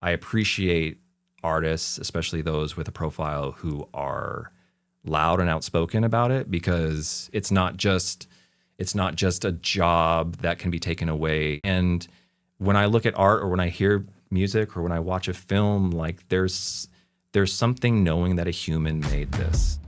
I appreciate artists, especially those with a profile who are loud and outspoken about it, because it's not just a job that can be taken away. And when I look at art, or when I hear music, or when I watch a film, like there's something knowing that a human made this.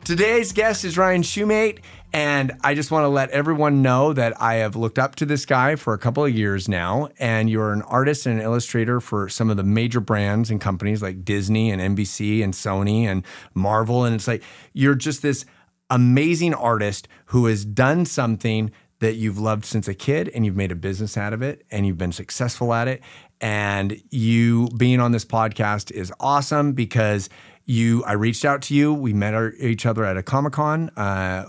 Today's guest is Ryan Shumate, and I just want to let everyone know that I have looked up to this guy for a couple of years now, and you're an artist and an illustrator for some of the major brands and companies like Disney and NBC and Sony and Marvel, and it's like you're just this amazing artist who has done something that you've loved since a kid, and you've made a business out of it, and you've been successful at it, and you being on this podcast is awesome because I reached out to you. We met each other at a Comic-Con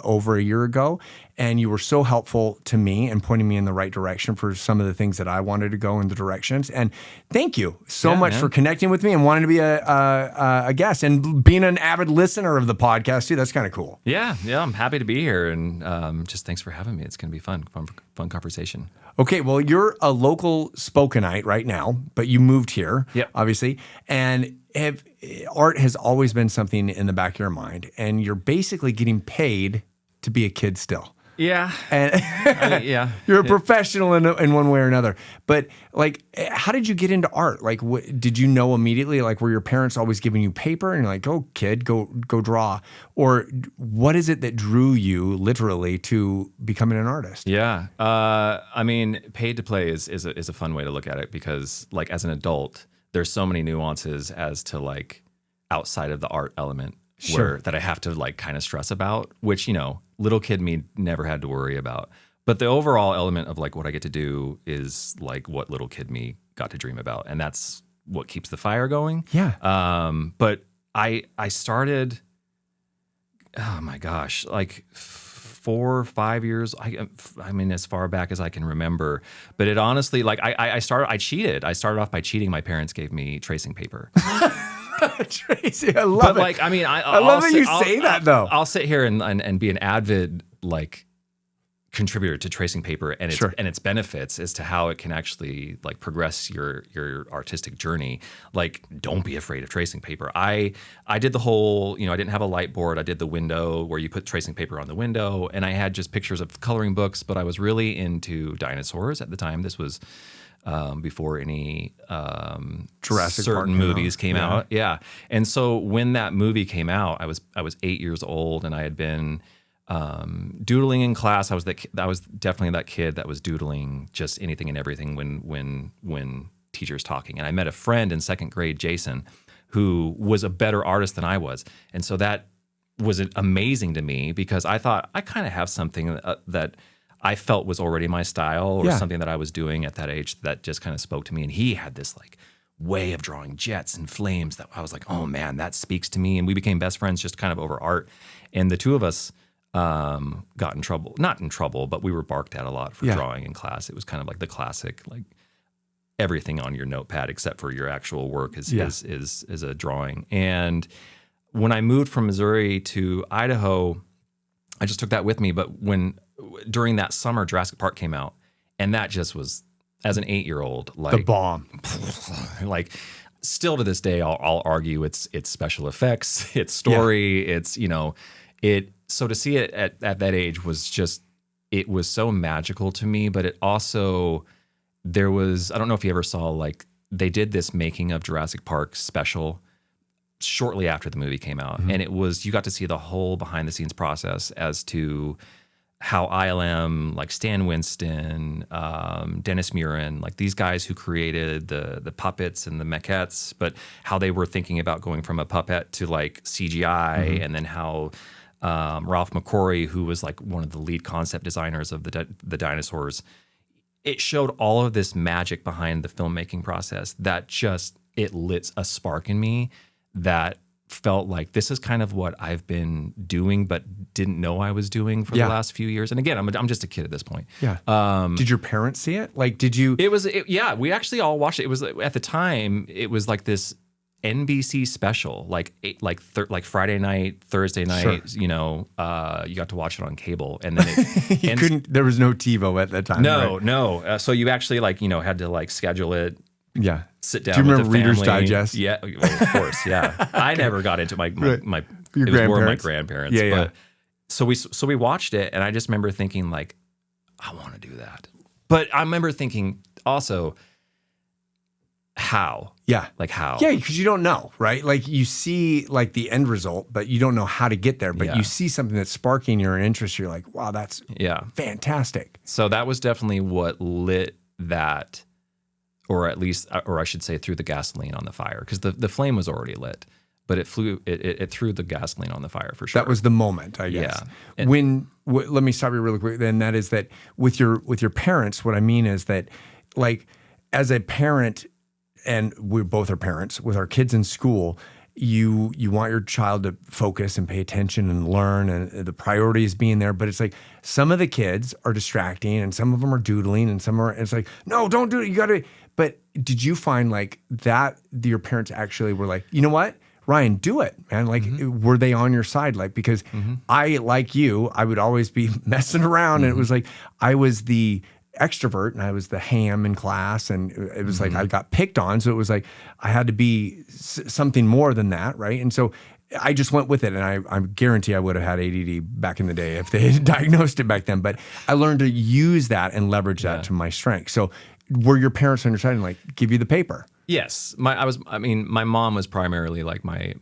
over a year ago, and you were so helpful to me and pointing me in the right direction for some of the things that I wanted to go in the directions. And thank you so much for connecting with me and wanting to be a guest and being an avid listener of the podcast too. That's kind of cool. Yeah, I'm happy to be here, and just thanks for having me. It's going to be fun conversation. Okay, well, you're a local Spokaneite right now, but you moved here, obviously, and art has always been something in the back of your mind, and you're basically getting paid to be a kid still. Yeah. And you're a professional in one way or another. But like, how did you get into art? Like, did you know immediately? Like, were your parents always giving you paper and you're like, "Go kid, go draw"? Or what is it that drew you literally to becoming an artist? Yeah. I mean, paid to play is a fun way to look at it, because like as an adult, there's so many nuances as to like outside of the art element that I have to like kind of stress about, which, little kid me never had to worry about. But the overall element of like what I get to do is like what little kid me got to dream about. And that's what keeps the fire going. Yeah. But I started, oh my gosh, like 4 or 5 years. I mean, as far back as I can remember. But it honestly, like I cheated. I started off by cheating. My parents gave me tracing paper. Tracy, I love it. Like, I mean, I love that you say that though. I'll sit here and be an avid like contributor to tracing paper and its benefits as to how it can actually like progress your artistic journey. Like, don't be afraid of tracing paper. I did the whole, I didn't have a light board. I did the window where you put tracing paper on the window, and I had just pictures of coloring books, but I was really into dinosaurs at the time. This was before any Jurassic certain Park movies came out. Yeah. And so when that movie came out, I was 8 years old, and I had been doodling in class. I was definitely that kid that was doodling just anything and everything when teachers talking. And I met a friend in second grade, Jason, who was a better artist than I was. And so that was amazing to me, because I thought I kind of have something that I felt was already my style, or something that I was doing at that age that just kind of spoke to me. And he had this like way of drawing jets and flames that I was like, oh man, that speaks to me. And we became best friends just kind of over art. And the two of us got in trouble, not in trouble, but we were barked at a lot for drawing in class. It was kind of like the classic, like everything on your notepad except for your actual work is a drawing. And when I moved from Missouri to Idaho, I just took that with me. But during that summer, Jurassic Park came out, and that just was, as an 8-year-old, like the bomb. Like, still to this day, I'll argue it's special effects, its story, it's it. So to see it at that age was just, it was so magical to me. But it also, there was, I don't know if you ever saw, like, they did this making of Jurassic Park special shortly after the movie came out, and it was, you got to see the whole behind the scenes process as to how ILM, like Stan Winston, Dennis Murin, like these guys who created the puppets and the maquettes, but how they were thinking about going from a puppet to like CGI, and then how Ralph McQuarrie, who was like one of the lead concept designers of the dinosaurs, it showed all of this magic behind the filmmaking process that just, it lit a spark in me that felt like this is kind of what I've been doing, but didn't know I was doing for the last few years. And again, I'm just a kid at this point. Yeah. Did your parents see it? Like, did you? Yeah, we actually all watched it. It was at the time, it was like this NBC special, like Friday night, Thursday night. Sure. You know, you got to watch it on cable, and then it, couldn't. There was no TiVo at that time. No, right? no. So you actually had to schedule it. Yeah. Sit down. Do you with remember the Reader's family. Digest? Yeah, well, of course. Yeah, I never got into my Your it was more of my grandparents. Yeah, yeah. But so we watched it, and I just remember thinking like, I want to do that. But I remember thinking also, how? Yeah. Like how? Yeah, because you don't know, right? Like you see like the end result, but you don't know how to get there. But you see something that's sparking your interest. You're like, wow, that's fantastic. So that was definitely what lit that, or at least, or I should say, threw the gasoline on the fire, because the flame was already lit, but it threw the gasoline on the fire for sure. That was the moment, I guess. Yeah. Let me stop you really quick. Then that is that with your parents, what I mean is that, like, as a parent, and we both are parents, with our kids in school, you want your child to focus and pay attention and learn, and the priority is being there. But it's like some of the kids are distracting, and some of them are doodling, and it's like, no, don't do it. You got to. But did you find like that your parents actually were like, you know what, Ryan, do it, man? Like, were they on your side? Like, because I, like you, I would always be messing around, and it was like I was the extrovert and I was the ham in class, and it was like I got picked on, so it was like I had to be something more than that, right? And so I just went with it, and I guarantee I would have had ADD back in the day if they had diagnosed it back then. But I learned to use that and leverage that to my strength. So were your parents on your side and like give you the paper? Yes, my mom was primarily like my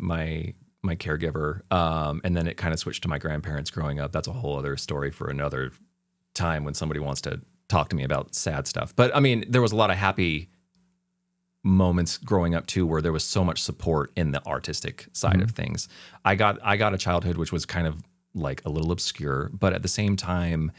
caregiver, and then it kind of switched to my grandparents growing up. That's a whole other story for another time when somebody wants to talk to me about sad stuff. But I mean, there was a lot of happy moments growing up too, where there was so much support in the artistic side of things. I got a childhood which was kind of like a little obscure, but at the same time,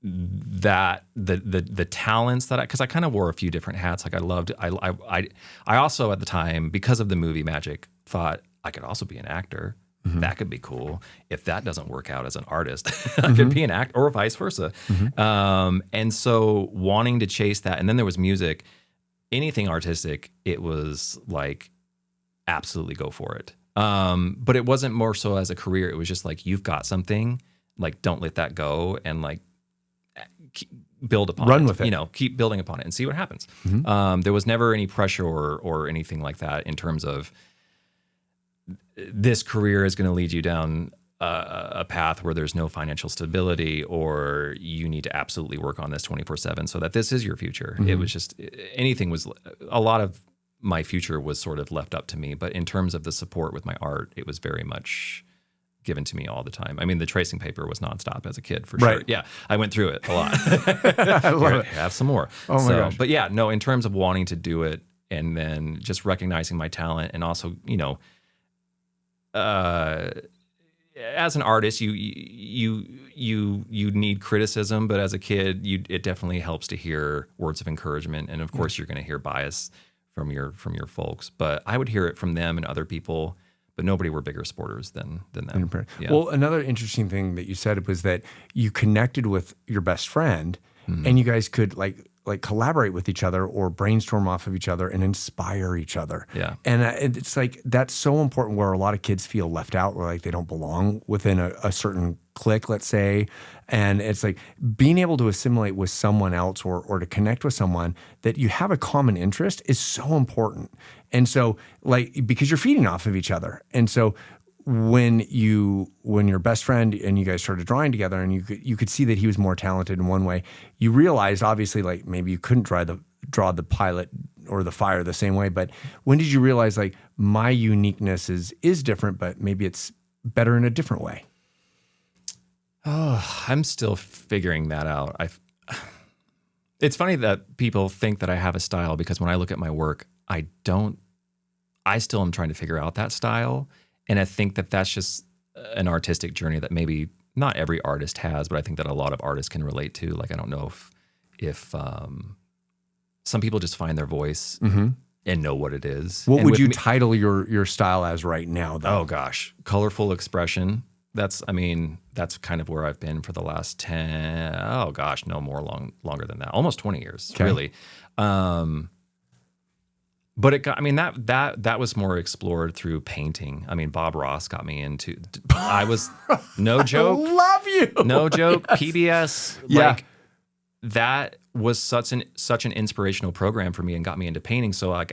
that the talents that because I kind of wore a few different hats. Like I also at the time, because of the movie magic, thought I could also be an actor. That could be cool. If that doesn't work out as an artist, I could be an actor, or vice versa. And so wanting to chase that, and then there was music, anything artistic, it was like absolutely go for it. But it wasn't more so as a career. It was just like, you've got something, like don't let that go, and like build upon it. Run with it. You know, keep building upon it and see what happens. There was never any pressure or anything like that in terms of this career is going to lead you down a path where there's no financial stability, or you need to absolutely work on this 24/7 so that this is your future. It was just a lot of my future was sort of left up to me. But in terms of the support with my art, it was very much given to me all the time. I mean, the tracing paper was nonstop as a kid, for sure. Yeah, I went through it a lot. I love it. Have some more. Oh my gosh. But yeah, no, in terms of wanting to do it, and then just recognizing my talent, and also, you know, as an artist, you need criticism, but as a kid, it definitely helps to hear words of encouragement, and of course, you're going to hear bias from your folks. But I would hear it from them and other people. But nobody were bigger supporters than them. Yeah. Well, another interesting thing that you said was that you connected with your best friend, and you guys could like collaborate with each other or brainstorm off of each other and inspire each other. Yeah. And it's like, that's so important, where a lot of kids feel left out, or like they don't belong within a certain clique, let's say. And it's like being able to assimilate with someone else, or to connect with someone that you have a common interest, is so important. And so, like, because you're feeding off of each other. And so when your best friend and you guys started drawing together, and you could see that he was more talented in one way, you realized obviously, like, maybe you couldn't draw the pilot or the fire the same way. But when did you realize, like, my uniqueness is different, but maybe it's better in a different way? Oh, I'm still figuring that out. It's funny that people think that I have a style, because when I look at my work, I still am trying to figure out that style. And I think that that's just an artistic journey that maybe not every artist has, but I think that a lot of artists can relate to. Like, I don't know if some people just find their voice and know what it is. What And would with you me- title your style as right now, though? Oh gosh, colorful expression. That's kind of where I've been for the last 10, oh gosh, no more longer than that. Almost 20 years, Okay. really. But it got, that was more explored through painting. I mean, Bob Ross got me into, I was, no joke, Love you. no joke, PBS, Yeah. like that was such an inspirational program for me and got me into painting. So like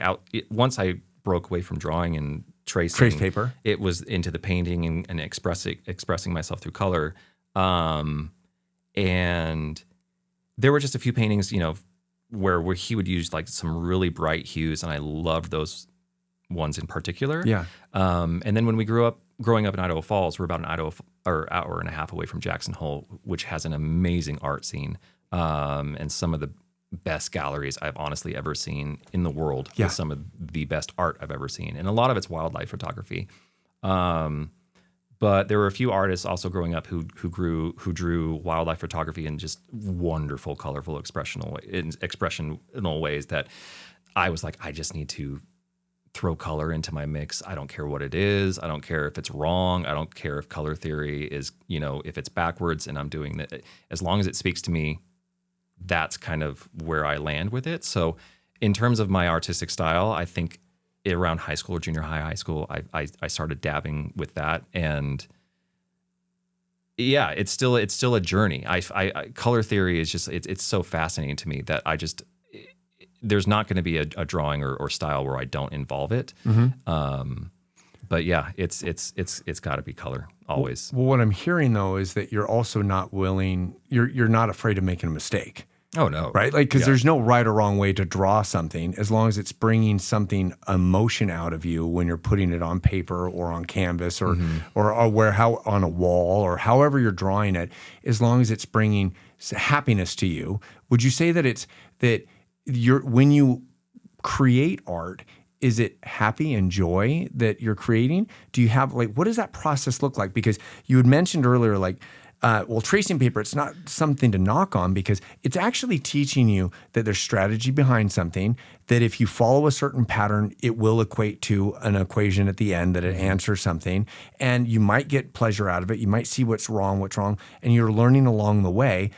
once I broke away from drawing and tracing, Trace paper. it was into the painting and expressing myself through color. And there were just a few paintings, where he would use like some really bright hues, and I loved those ones in particular. Yeah. And then when growing up in Idaho Falls, we're about an hour and a half away from Jackson Hole, which has an amazing art scene, and some of the best galleries I've honestly ever seen in the world. Yeah. With some of the best art I've ever seen, and a lot of it's wildlife photography. But there were a few artists also growing up who drew wildlife photography in just wonderful, colorful, expressional ways that I was like, I just need to throw color into my mix. I don't care what it is. I don't care if it's wrong. I don't care if color theory is, if it's backwards and I'm doing that. As long as it speaks to me, that's kind of where I land with it. So in terms of my artistic style, I think around high school or junior high school, I started dabbing with that, and yeah, it's still a journey. I color theory is just it's so fascinating to me that there's not going to be a drawing or style where I don't involve it. Mm-hmm. But yeah, it's got to be color always. Well, what I'm hearing though is that you're also not willing. You're not afraid of making a mistake. Oh no, Right? Like, because Yeah. there's no right or wrong way to draw something as long as it's bringing something, emotion out of you when you're putting it on paper or on canvas or on a wall or however you're drawing it, as long as it's bringing happiness to you. Would you say that when you create art, is it happy and joy that you're creating? Do you have what does that process look like? Because you had mentioned earlier, tracing paper, it's not something to knock on because it's actually teaching you that there's strategy behind something, that if you follow a certain pattern, it will equate to an equation at the end, that it answers something, and you might get pleasure out of it. You might see what's wrong, and you're learning along the way.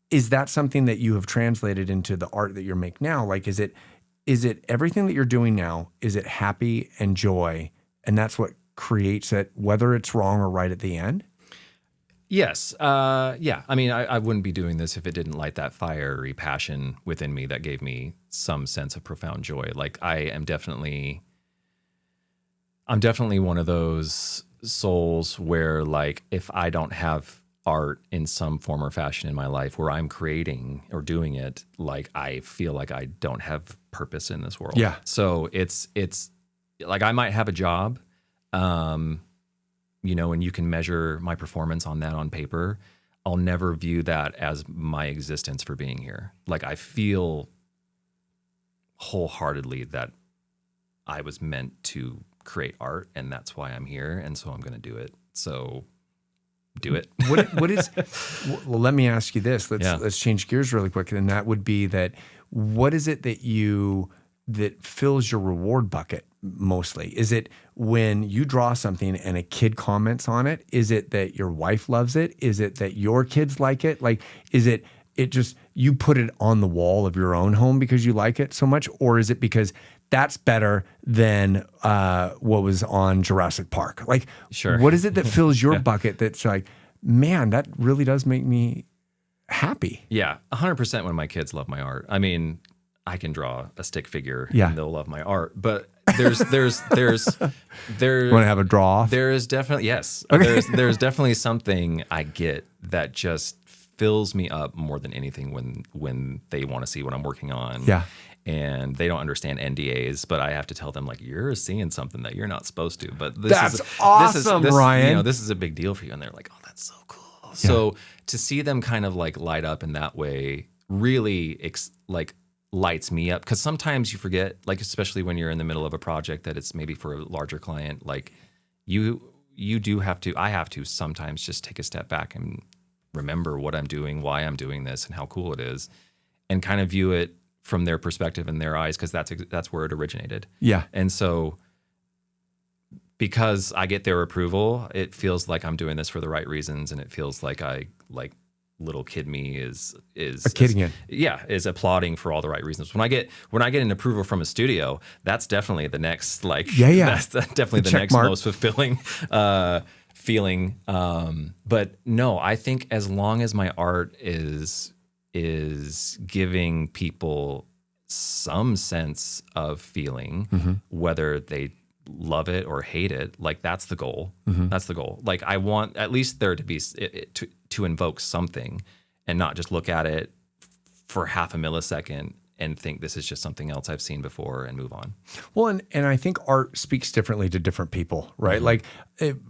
Is that something that you have translated into the art that you're making now? Like, is it everything that you're doing now, is it happy and joy, and that's what creates it, whether it's wrong or right at the end? Yes. Yeah. I mean, I wouldn't be doing this if it didn't light that fiery passion within me that gave me some sense of profound joy. Like I'm definitely one of those souls where if I don't have art in some form or fashion in my life where I'm creating or doing it, I feel like I don't have purpose in this world. Yeah. So it's like I might have a job, and you can measure my performance on that on paper. I'll never view that as my existence for being here. I feel wholeheartedly that I was meant to create art, and that's why I'm here, and so I'm going to do it. So do it. What is? Well, let me ask you this. Yeah. Let's change gears really quick, and that would be that. What is it that fills your reward bucket mostly? Is it when you draw something and a kid comments on it? Is it that your wife loves it? Is it that your kids like it? Is it just you put it on the wall of your own home because you like it so much? Or is it because that's better than what was on Jurassic Park? Sure. What is it that fills your bucket that's man, that really does make me happy? Yeah, 100% when my kids love my art. I mean, I can draw a stick figure Yeah. and they'll love my art, but there's You want to have a draw off? there is definitely, yes, Okay. there's definitely something I get that just fills me up more than anything when they want to see what I'm working on. Yeah. And they don't understand NDAs, but I have to tell them you're seeing something that you're not supposed to. But That's awesome, Ryan. This is a big deal for you, and they're like, "Oh, that's so cool." So to see them kind of light up in that way really lights me up, because sometimes you forget, especially when you're in the middle of a project that it's maybe for a larger client, you do have to. I have to sometimes just take a step back and remember what I'm doing, why I'm doing this, and how cool it is, and kind of view it from their perspective and their eyes, because that's where it originated. Yeah. And so because I get their approval, it feels like I'm doing this for the right reasons, and it feels like little kid me is A kid again. is applauding for all the right reasons. When I get an approval from a studio, that's definitely the next that's definitely the next mark. most fulfilling feeling. But no, I think as long as my art is giving people some sense of feeling, whether they love it or hate it, like that's the goal. That's the goal. Like I want at least there to be to invoke something, and not just look at it for half a millisecond and think this is just something else I've seen before and move on. Well, and I think art speaks differently to different people, right? Like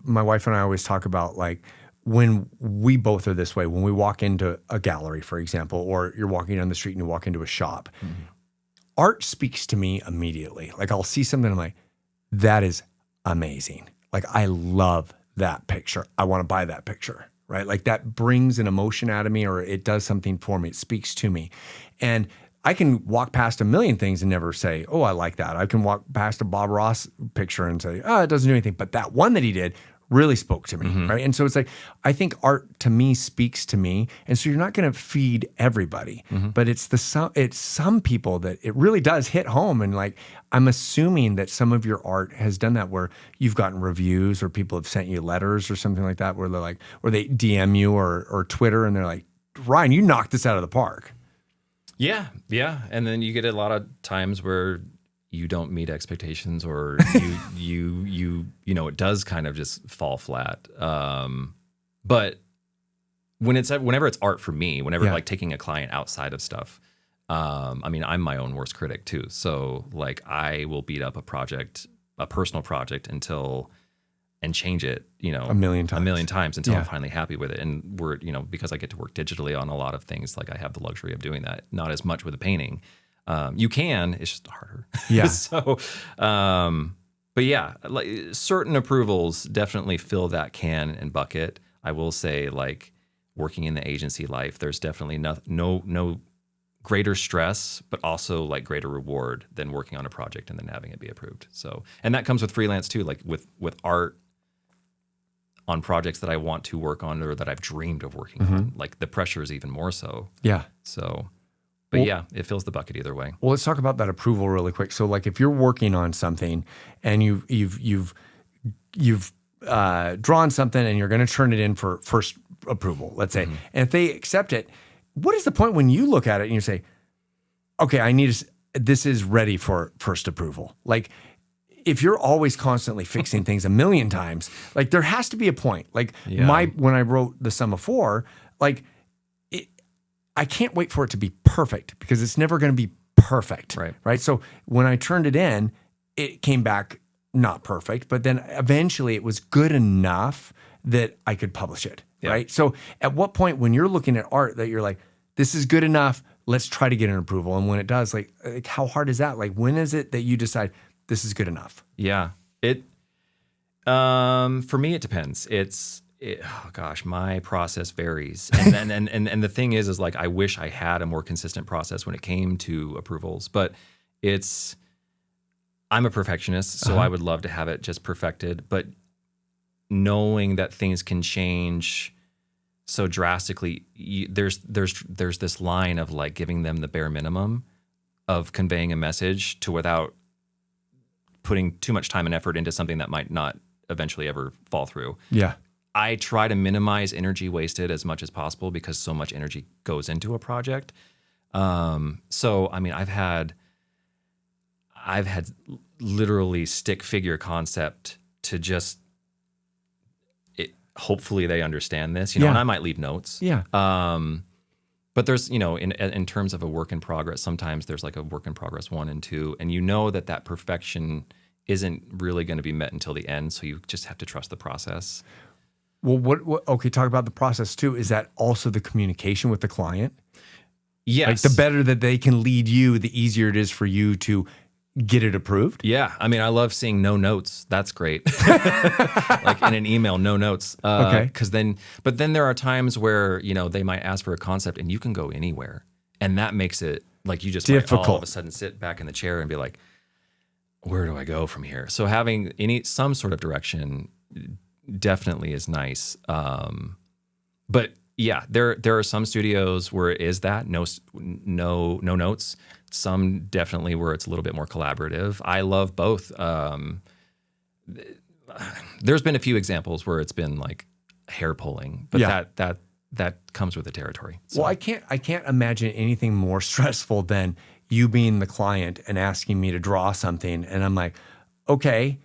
my wife and I always talk about like when we both are this way, when we walk into a gallery, for example, or you're walking down the street and you walk into a shop, art speaks to me immediately. Like I'll see something, I'm like, that is amazing. Like I love that picture. I want to buy that picture, right? Like that brings an emotion out of me, or it does something for me. It speaks to me. And I can walk past a million things and never say, oh, I like that. I can walk past a Bob Ross picture and say, oh, it doesn't do anything. But that one that he did really spoke to me, right? And so it's like, I think art to me speaks to me. And so you're not going to feed everybody, but it's some people that it really does hit home. And like, I'm assuming that some of your art has done that, where you've gotten reviews or people have sent you letters or something like that, where they're like, or they DM you or Twitter and they're like, Ryan, you knocked this out of the park. Yeah. And then you get a lot of times where you don't meet expectations, or you it does kind of just fall flat. But whenever it's art for me, whenever like taking a client outside of stuff, I mean, I'm my own worst critic too. So like I will beat up a personal project and change it, a million times until I'm finally happy with it. And we're, because I get to work digitally on a lot of things, like I have the luxury of doing that, not as much with a painting. You can, it's just harder. Yeah. So, but yeah, like certain approvals definitely fill that can and bucket. I will say, like working in the agency life, there's definitely no greater stress, but also like greater reward than working on a project and then having it be approved. So, and that comes with freelance too, like with art on projects that I want to work on or that I've dreamed of working on. Like the pressure is even more so. Yeah. So. But yeah, it fills the bucket either way. Well, let's talk about that approval really quick. So, like, if you're working on something and you've drawn something and you're going to turn it in for first approval, let's say, and if they accept it, what is the point when you look at it and you say, "Okay, this is ready for first approval"? Like, if you're always constantly fixing things a million times, like there has to be a point. Like when I wrote The Sum of Four, like. I can't wait for it to be perfect, because it's never going to be perfect. Right. So when I turned it in, it came back not perfect, but then eventually it was good enough that I could publish it. Yeah. Right. So at what point when you're looking at art that you're like, this is good enough, let's try to get an approval. And when it does, like how hard is that? Like, when is it that you decide this is good enough? Yeah. For me, it depends. Oh gosh, my process varies. And the thing is like, I wish I had a more consistent process when it came to approvals, but I'm a perfectionist, so I would love to have it just perfected, but knowing that things can change so drastically, there's this line of like giving them the bare minimum of conveying a message without putting too much time and effort into something that might not eventually ever fall through. Yeah. I try to minimize energy wasted as much as possible, because so much energy goes into a project. So, I mean, I've had literally stick figure concept to just hopefully they understand this, and I might leave notes. Yeah. But there's, in terms of a work in progress, sometimes there's like a work in progress 1 and 2, and that perfection isn't really going to be met until the end. So you just have to trust the process. Well, okay, talk about the process too. Is that also the communication with the client? Yes. Like the better that they can lead you, the easier it is for you to get it approved? Yeah. I mean, I love seeing no notes. That's great. Like in an email, no notes. Okay. But then there are times where, they might ask for a concept and you can go anywhere. And that makes it Like you just might all Difficult. of a sudden sit back in the chair and be like, where do I go from here? So having some sort of direction definitely is nice. But yeah, there are some studios where it is that no notes. Some definitely where it's a little bit more collaborative. I love both. There's been a few examples where it's been like hair pulling, but that comes with the territory. So. Well, I can't imagine anything more stressful than you being the client and asking me to draw something, and I'm like, okay,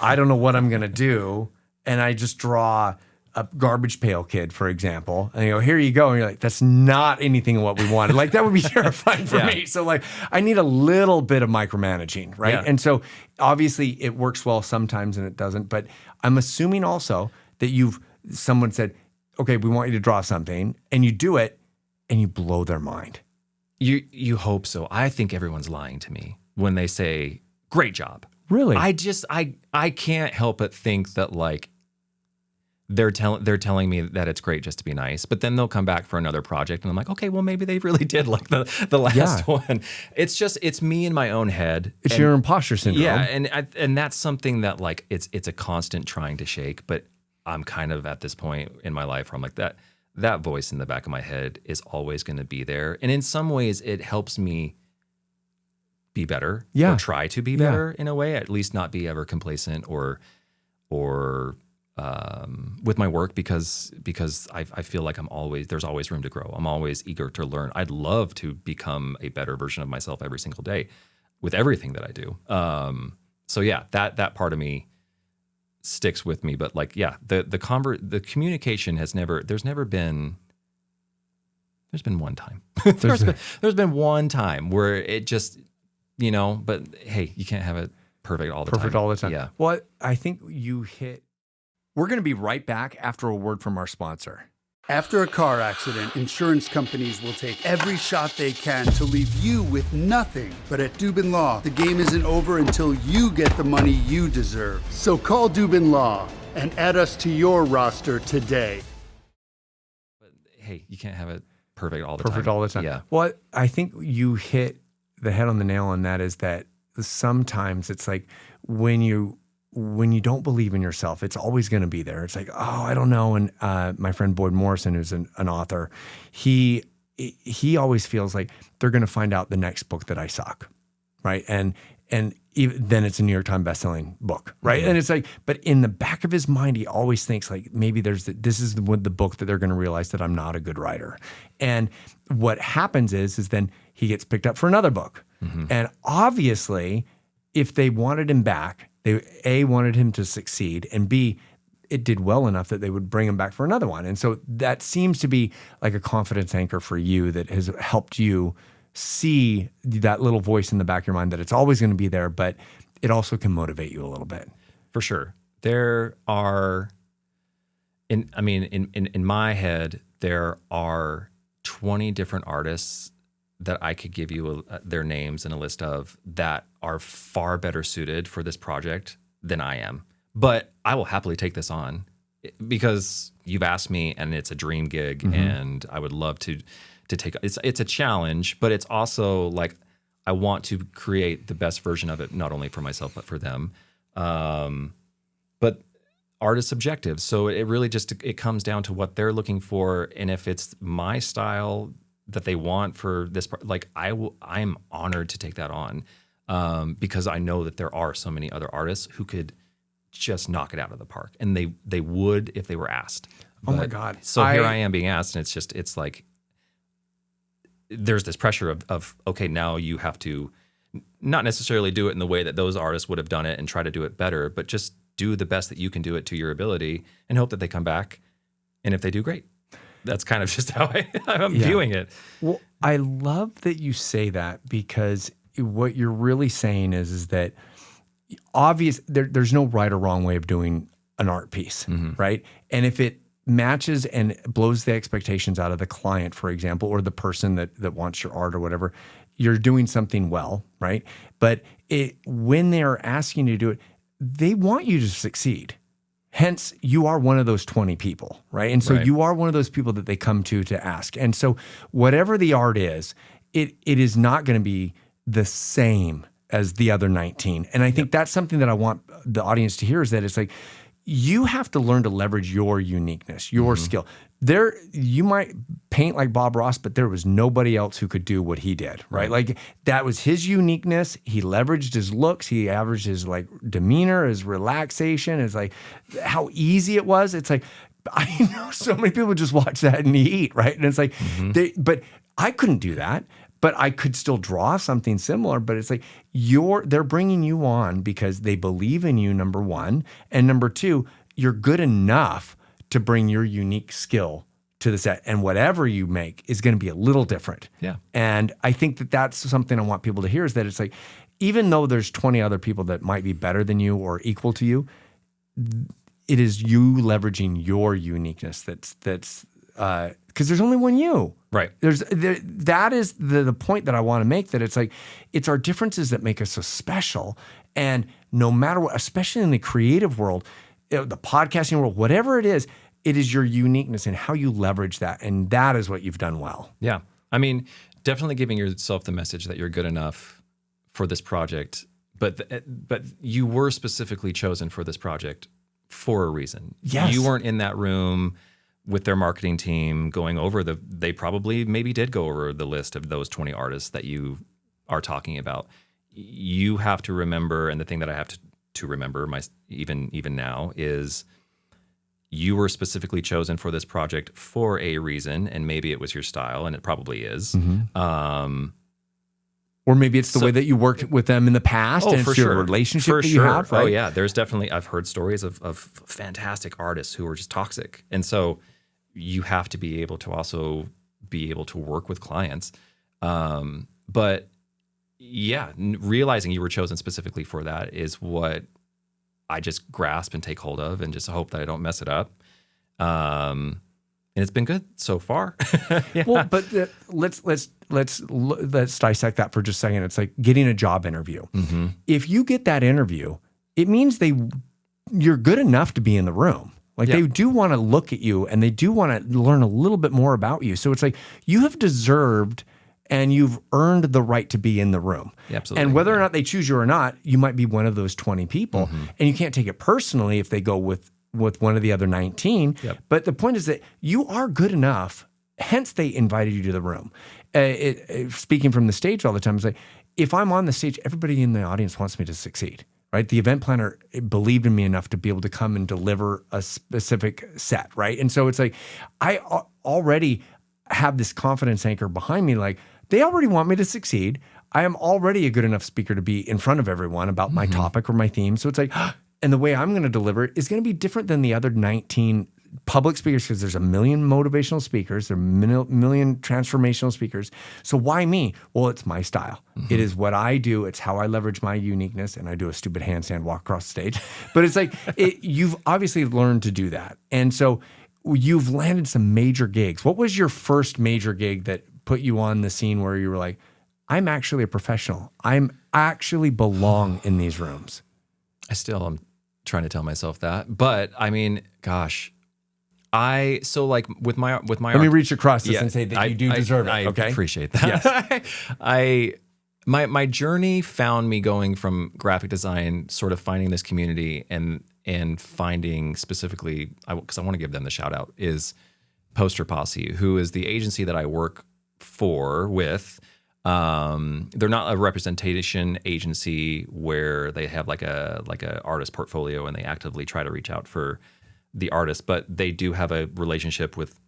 I don't know what I'm gonna do, and I just draw a garbage pail kid, for example, and you go, here you go, and you're like, that's not anything what we wanted. Like that would be terrifying for me. So like, I need a little bit of micromanaging, right? Yeah. And so obviously it works well sometimes and it doesn't. But I'm assuming also that someone said, okay, we want you to draw something, and you do it, and you blow their mind. You hope so. I think everyone's lying to me when they say, great job. Really? I can't help but think that like they're telling me that it's great just to be nice, but then they'll come back for another project and I'm like, okay, well maybe they really did like the last one. It's me in my own head. It's your imposter syndrome. Yeah, and that's something that like it's a constant trying to shake, but I'm kind of at this point in my life where I'm like that voice in the back of my head is always going to be there. And in some ways it helps me be better or try to be better in a way, at least not be ever complacent or with my work because I feel like there's always room to grow. I'm always eager to learn. I'd love to become a better version of myself every single day with everything that I do. So yeah, that part of me sticks with me. But like, yeah, the communication there's been one time. there's been one time where it just, but hey, you can't have it perfect all the time. Yeah. Well, I think we're going to be right back after a word from our sponsor. After a car accident, insurance companies will take every shot they can to leave you with nothing. But at Dubin Law, the game isn't over until you get the money you deserve. So call Dubin Law and add us to your roster today. But hey, you can't have it perfect all the time. Yeah. Well, I think you hit the head on the nail on that, is that sometimes it's like when you don't believe in yourself, it's always going to be there. It's like, oh, I don't know. And my friend Boyd Morrison, who's an author, he always feels like they're going to find out the next book that I suck, right? And even then it's a New York Times bestselling book, right? Mm-hmm. And it's like, but in the back of his mind, he always thinks like maybe this is the book that they're going to realize that I'm not a good writer. And what happens is then he gets picked up for another book. Mm-hmm. And obviously, if they wanted him back, they A, wanted him to succeed, and B, it did well enough that they would bring him back for another one. And so that seems to be like a confidence anchor for you that has helped you see that little voice in the back of your mind that it's always going to be there, but it also can motivate you a little bit. For sure. There are, in my head, there are 20 different artists that I could give you their names and a list of that are far better suited for this project than I am. But I will happily take this on because you've asked me and it's a dream gig, mm-hmm. and I would love to take it's a challenge, but it's also like I want to create the best version of it, not only for myself, but for them. But art is subjective. So it really it comes down to what they're looking for. And if it's my style that they want for this part, like I'm honored to take that on, because I know that there are so many other artists who could just knock it out of the park, and they would if they were asked. Oh my God. So here I am being asked, and it's like, there's this pressure of, okay, now you have to not necessarily do it in the way that those artists would have done it and try to do it better, but just do the best that you can do it to your ability and hope that they come back. And if they do, great. That's kind of just how I'm viewing it. Well, I love that you say that, because what you're really saying is that there's no right or wrong way of doing an art piece, mm-hmm. right? And if it matches and blows the expectations out of the client, for example, or the person that wants your art or whatever, you're doing something well, right? But when they're asking you to do it, they want you to succeed. Hence, you are one of those 20 people, right? And so you are one of those people that they come to ask. And so whatever the art is, it is not going to be the same as the other 19. And I think that's something that I want the audience to hear, is that it's like, you have to learn to leverage your uniqueness, your skill. You might paint like Bob Ross, but there was nobody else who could do what he did, right? Like, that was his uniqueness. He leveraged his looks. He averaged his like demeanor, his relaxation. It's like how easy it was. It's like, I know so many people just watch that and eat, right? And it's like, but I couldn't do that. But I could still draw something similar. But it's like, they're bringing you on because they believe in you, number one. And number two, you're good enough to bring your unique skill to the set. And whatever you make is going to be a little different. Yeah. And I think that that's something I want people to hear, is that it's like, even though there's 20 other people that might be better than you or equal to you, it is you leveraging your uniqueness that's because there's only one you. Right. That is the point that I want to make, that it's like, it's our differences that make us so special. And no matter what, especially in the creative world, the podcasting world, whatever it is your uniqueness and how you leverage that. And that is what you've done well. Yeah. I mean, definitely giving yourself the message that you're good enough for this project, but you were specifically chosen for this project for a reason. Yes. You weren't in that room with their marketing team going over they probably maybe did go over the list of those 20 artists that you are talking about. You have to remember, and the thing that I have to remember even now is, you were specifically chosen for this project for a reason, and maybe it was your style, and it probably is. Or maybe it's the way that you worked with them in the past, and it's your relationship that you have, right? Oh yeah, there's definitely, I've heard stories of fantastic artists who are just toxic. And so you have to be able to also be able to work with clients. But yeah, realizing you were chosen specifically for that is what I just grasp and take hold of, and just hope that I don't mess it up. And it's been good so far. Yeah. Well, but let's dissect that for just a second. It's like getting a job interview. If you get that interview, it means you're good enough to be in the room. Like, they do want to look at you, and they do want to learn a little bit more about you. So it's like, you have deserved and you've earned the right to be in the room. Yeah, absolutely. And whether or not they choose you or not, you might be one of those 20 people. And you can't take it personally if they go with one of the other 19. Yep. But the point is that you are good enough, hence they invited you to the room. Speaking from the stage all the time, it's like, if I'm on the stage, everybody in the audience wants me to succeed, right? The event planner believed in me enough to be able to come and deliver a specific set, right? And so it's like, I already have this confidence anchor behind me, like, they already want me to succeed. I am already a good enough speaker to be in front of everyone about my topic or my theme. So it's like, and the way I'm going to deliver it is going to be different than the other 19 public speakers, because there's a million motivational speakers, there are million transformational speakers. So why me? Well, it's my style. It is what I do. It's how I leverage my uniqueness, and I do a stupid handstand walk across the stage. But it's like, you've obviously learned to do that. And so you've landed some major gigs. What was your first major gig that put you on the scene where you were like, I'm actually a professional. I'm actually belong in these rooms? I still am trying to tell myself that, but I mean, gosh, with my let me reach across this and say that you do deserve it. I okay, appreciate that. Yes. My journey found me going from graphic design, sort of finding this community, and finding specifically, because I want to give them the shout out, is Poster Posse, who is the agency that I work with. They're not a representation agency where they have like a artist portfolio and they actively try to reach out for the artist, but they do have a relationship with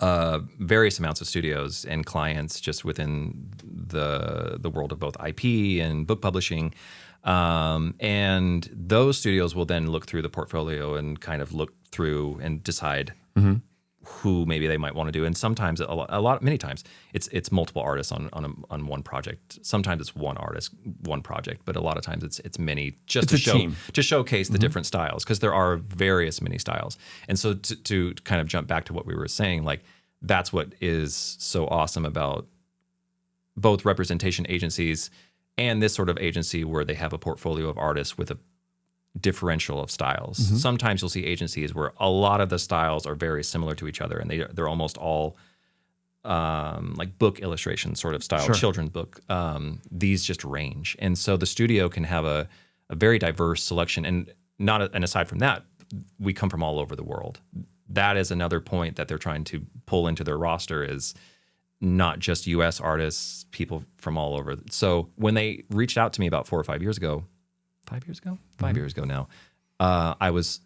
various amounts of studios and clients just within the world of both IP and book publishing. And those studios will then look through the portfolio and kind of look through and decide who maybe they might want to do. And sometimes many times it's multiple artists on one project. Sometimes it's one artist, one project, but a lot of times it's many, just to showcase the different styles, because there are many styles. And so to kind of jump back to what we were saying, like, that's what is so awesome about both representation agencies and this sort of agency, where they have a portfolio of artists with a differential of styles. Sometimes you'll see agencies where a lot of the styles are very similar to each other, and they're almost all like book illustration sort of style, Sure. children's book. These just range, and so the studio can have a very diverse selection. And aside from that, we come from all over the world. That is another point that they're trying to pull into their roster is not just U.S. artists, people from all over. So when they reached out to me about 4 or 5 years ago, 5 years ago, 5 years ago now, I was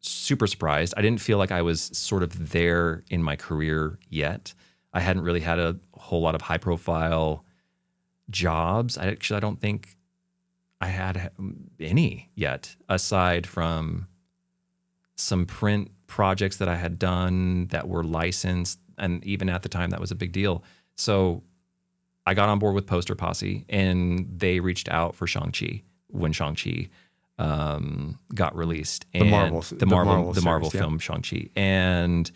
super surprised. I didn't feel like I was sort of there in my career yet. I hadn't really had a whole lot of high profile jobs. I don't think I had any yet, aside from some print projects that I had done that were licensed. And even at the time, that was a big deal. So I got on board with Poster Posse, and they reached out for Shang-Chi when Shang-Chi got released. And the Marvel film Shang-Chi. And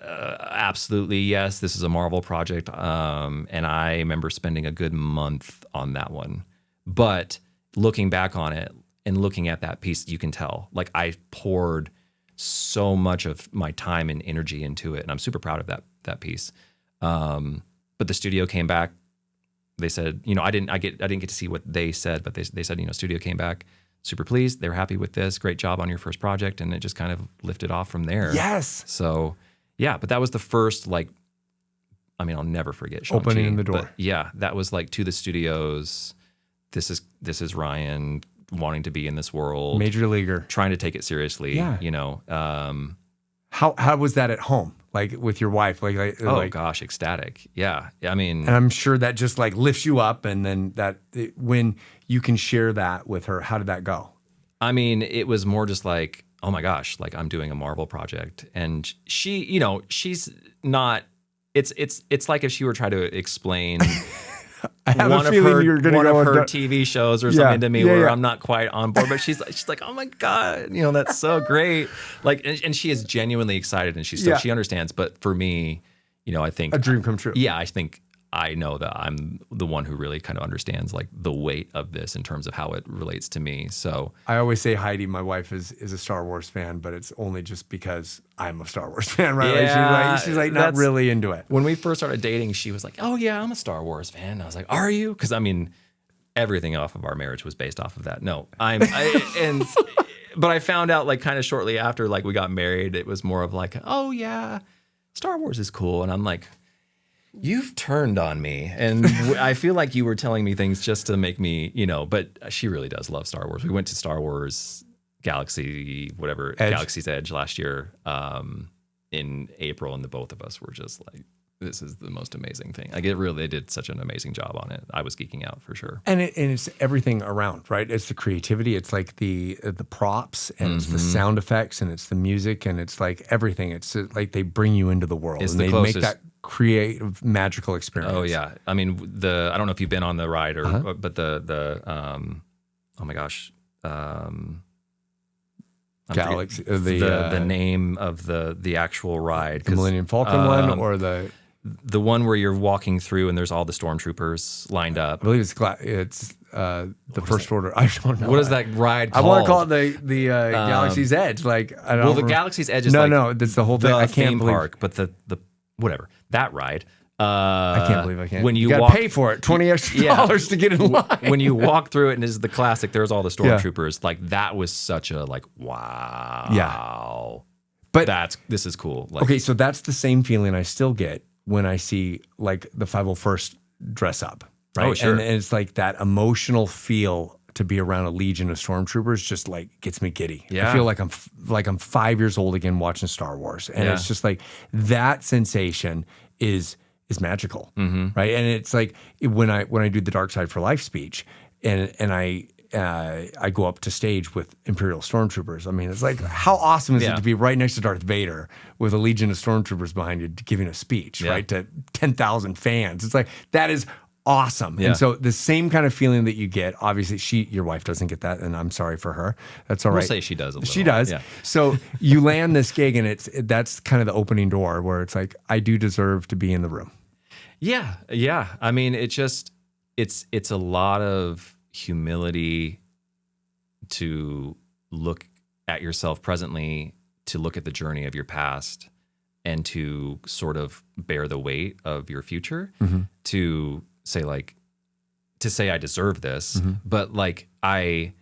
absolutely, yes, this is a Marvel project. And I remember spending a good month on that one. But looking back on it and looking at that piece, you can tell, like, I poured so much of my time and energy into it, and I'm super proud of that piece. But the studio came back. They said, I didn't get to see what they said, but they said, studio came back, super pleased. They were happy with this. Great job on your first project, and it just kind of lifted off from there. Yes. So yeah, but that was the first I'll never forget Shang-Chi, opening the door. But yeah, that was like to the studios. This is Ryan wanting to be in this world, Major leaguer, trying to take it seriously. Yeah. How was that at home, like with your wife? Gosh, ecstatic. Yeah, I mean, and I'm sure that just like lifts you up, and then when you can share that with her, how did that go? I mean, it was more just like, oh my gosh, like I'm doing a Marvel project, and she, she's not. It's like if she were trying to explain. I have a feeling you're going to go one of her TV shows or something to me where I'm not quite on board, but she's like, oh my God, that's so great. Like, and she is genuinely excited, and she understands. But for me, I think a dream come true. Yeah, I think I know that I'm the one who really kind of understands like the weight of this in terms of how it relates to me. So I always say Heidi, my wife, is a Star Wars fan, but it's only just because I'm a Star Wars fan, right? Yeah, she's like not really into it. When we first started dating, she was like, "Oh yeah, I'm a Star Wars fan." And I was like, "Are you?" Because I mean, everything off of our marriage was based off of that. No, but I found out like kind of shortly after like we got married, it was more of like, "Oh yeah, Star Wars is cool," and I'm like, you've turned on me, and I feel like you were telling me things just to make me, but she really does love Star Wars. We went to Star Wars Galaxy's Edge last year in April, and the both of us were just like, this is the most amazing thing. Like, they did such an amazing job on it. I was geeking out for sure. And it's everything around, right? It's the creativity. It's like the props, and it's the sound effects, and it's the music, and it's like everything. It's like they bring you into the world, and they make that creative, magical experience. Oh yeah, I mean I don't know if you've been on the ride but oh my gosh, Galaxy, the name of the actual ride, the Millennium Falcon one, or the one where you're walking through and there's all the stormtroopers lined up. I believe it's the First Order. I don't know. What is that ride called? I want to call it the Galaxy's Edge. Like, I don't. Well, the Galaxy's Edge is no, that's the whole thing. I can't believe. Park, but the whatever that ride. I can't believe I can't. When you gotta pay for it, $20 extra to get in line. When you walk through it, and this is the classic. There's all the stormtroopers. Like, that was such a like, wow. Yeah. But this is cool. Like, okay, so that's the same feeling I still get when I see like the 501st dress up, right? Oh, sure. And it's like that emotional feel to be around a legion of stormtroopers just like gets me giddy. Yeah. I feel like I'm 5 years old again watching Star Wars, and it's just like that sensation is magical, right? And it's like when I do the Dark Side for Life speech, and I go up to stage with Imperial stormtroopers. I mean, it's like, how awesome is it to be right next to Darth Vader with a legion of stormtroopers behind you giving a speech, right, to 10,000 fans? It's like, that is awesome. Yeah. And so the same kind of feeling that you get, obviously your wife doesn't get that, and I'm sorry for her. That's all right. We'll say she does a little. She does. Yeah. So you land this gig, and that's kind of the opening door where it's like, I do deserve to be in the room. Yeah. Yeah. I mean, it's a lot of humility to look at yourself presently, to look at the journey of your past, and to sort of bear the weight of your future, to say like, I deserve this, but like I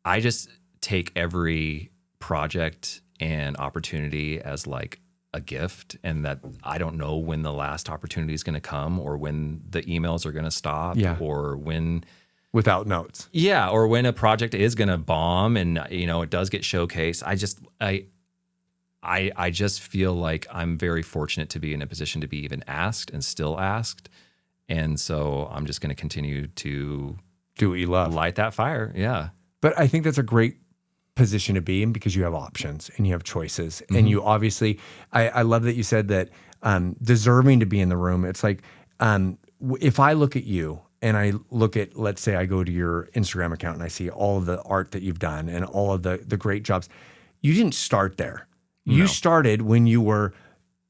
just take every project and opportunity as like a gift, and that I don't know when the last opportunity is going to come, or when the emails are going to stop, or when without notes. Yeah, or when a project is going to bomb and it does get showcased. I just feel like I'm very fortunate to be in a position to be even asked and still asked. And so I'm just going to continue to do what you love. Light that fire. Yeah. But I think that's a great position to be in, because you have options and you have choices. And you obviously, I love that you said that deserving to be in the room. It's like, if I look at you and I look at, let's say I go to your Instagram account and I see all of the art that you've done and all of the great jobs, you didn't start there. You started when you were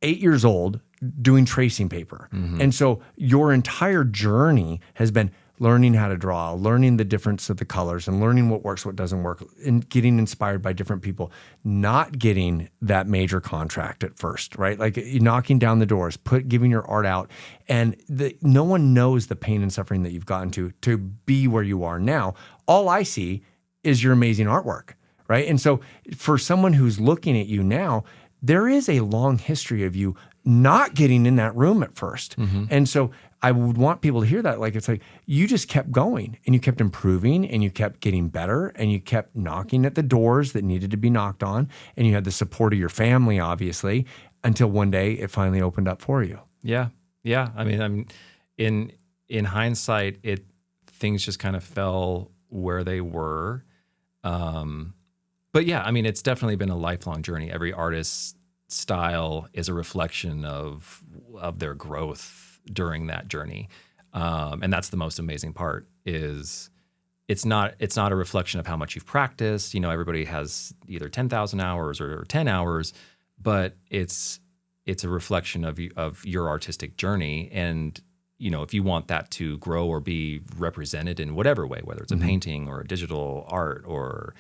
8 years old doing tracing paper. And so your entire journey has been learning how to draw, learning the difference of the colors, and learning what works, what doesn't work, and getting inspired by different people, not getting that major contract at first, right? Like knocking down the doors, giving your art out. And no one knows the pain and suffering that you've gotten to be where you are now. All I see is your amazing artwork, right? And so for someone who's looking at you now, there is a long history of you not getting in that room at first. And so I would want people to hear that. Like, it's like, you just kept going and you kept improving and you kept getting better and you kept knocking at the doors that needed to be knocked on. And you had the support of your family, obviously, until one day it finally opened up for you. Yeah. Yeah. I mean, in hindsight, things just kind of fell where they were. But yeah, I mean, it's definitely been a lifelong journey. Every artist's style is a reflection of their growth during that journey. And that's the most amazing part, is it's not a reflection of how much you've practiced. Everybody has either 10,000 hours or 10 hours, but it's a reflection of your artistic journey. And, if you want that to grow or be represented in whatever way, whether it's a painting or a digital art or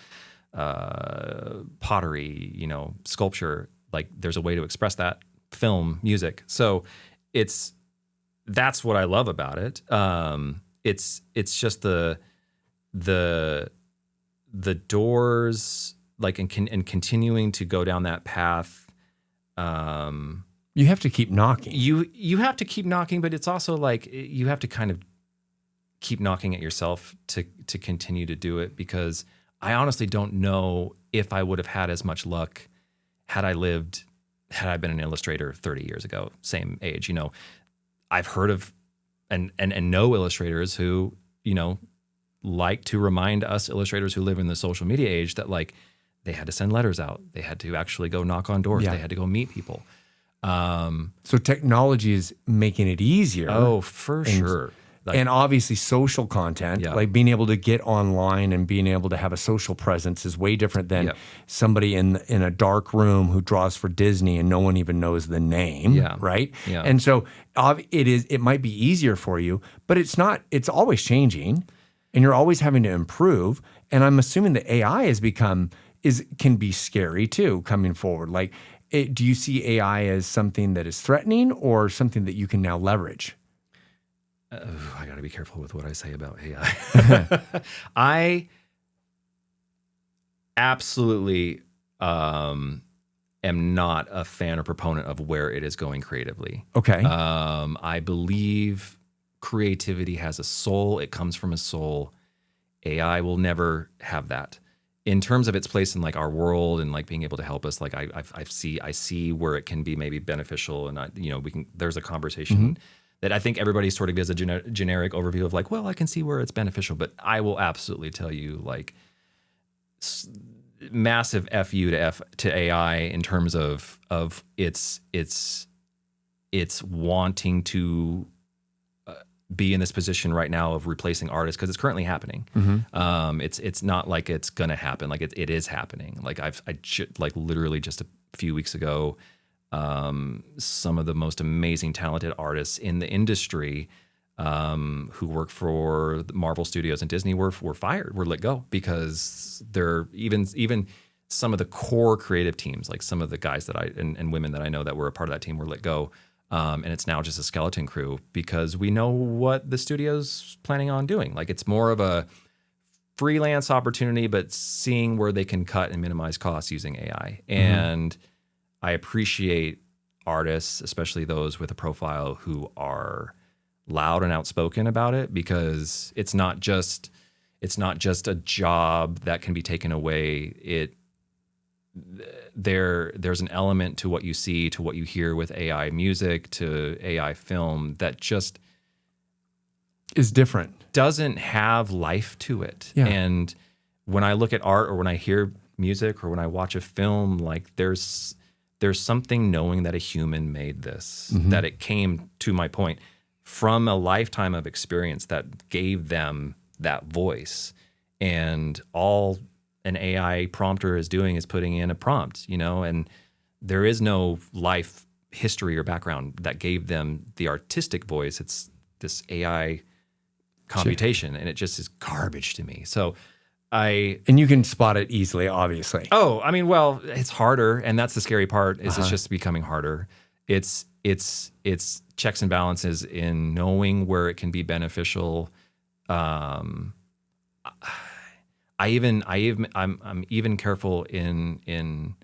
pottery, sculpture, like there's a way to express that, film, music. So that's what I love about it. It's just the doors, like, and continuing to go down that path. You have to keep knocking. You have to keep knocking, but it's also like you have to kind of keep knocking at yourself to continue to do it, because I honestly don't know if I would have had as much luck had I been an illustrator 30 years ago, same age. I've heard of and know illustrators who, like to remind us illustrators who live in the social media age that, like, they had to send letters out. They had to actually go knock on doors. They had to go meet people. So technology is making it easier. Oh, for sure. And obviously social content, like being able to get online and being able to have a social presence, is way different than somebody in a dark room who draws for Disney and no one even knows the name, right? Yeah. And so it might be easier for you, but it's not. It's always changing, and you're always having to improve. And I'm assuming that AI can be scary too coming forward. Like, do you see AI as something that is threatening or something that you can now leverage? I got to be careful with what I say about AI. I absolutely am not a fan or proponent of where it is going creatively. Okay. I believe creativity has a soul. It comes from a soul. AI will never have that. In terms of its place in like our world and like being able to help us, like I see where it can be maybe beneficial, and there's a conversation that I think everybody sort of gives a generic overview of, like, well, I can see where it's beneficial, but I will absolutely tell you, like, massive FU to AI in terms of its wanting to be in this position right now of replacing artists, because it's currently happening. It's not like it's gonna happen, like it is happening. Like like literally just a few weeks ago, some of the most amazing talented artists in the industry who work for Marvel Studios and Disney were fired, were let go, because they're even some of the core creative teams, like some of the guys that and women that I know that were a part of that team were let go. And it's now just a skeleton crew because we know what the studio's planning on doing. Like it's more of a freelance opportunity, but seeing where they can cut and minimize costs using AI. And I appreciate artists, especially those with a profile who are loud and outspoken about it, because it's not just a job that can be taken away. There's an element to what you see, to what you hear with AI music, to AI film that just is different. Doesn't have life to it. Yeah. And when I look at art or when I hear music or when I watch a film, like there's something knowing that a human made this, that it came, to my point, from a lifetime of experience that gave them that voice. And all an AI prompter is doing is putting in a prompt, and there is no life history or background that gave them the artistic voice. It's this AI computation, and it just is garbage to me. So and you can spot it easily, obviously. Oh, I mean, well, it's harder, and that's the scary part. Is it's just becoming harder. It's checks and balances in knowing where it can be beneficial. I'm even careful in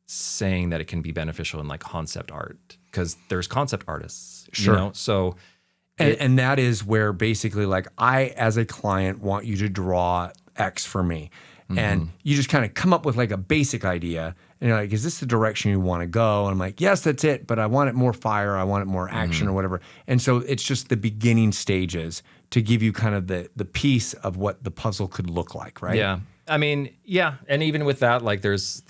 saying that it can be beneficial in like concept art, because there's concept artists, Sure. So. And that is where basically, like, I, as a client, want you to draw X for me. And you just kind of come up with like a basic idea. And you're like, is this the direction you want to go? And I'm like, yes, that's it. But I want it more fire. I want it more action or whatever. And so it's just the beginning stages to give you kind of the piece of what the puzzle could look like, right? Yeah. I mean, yeah. And even with that, like there's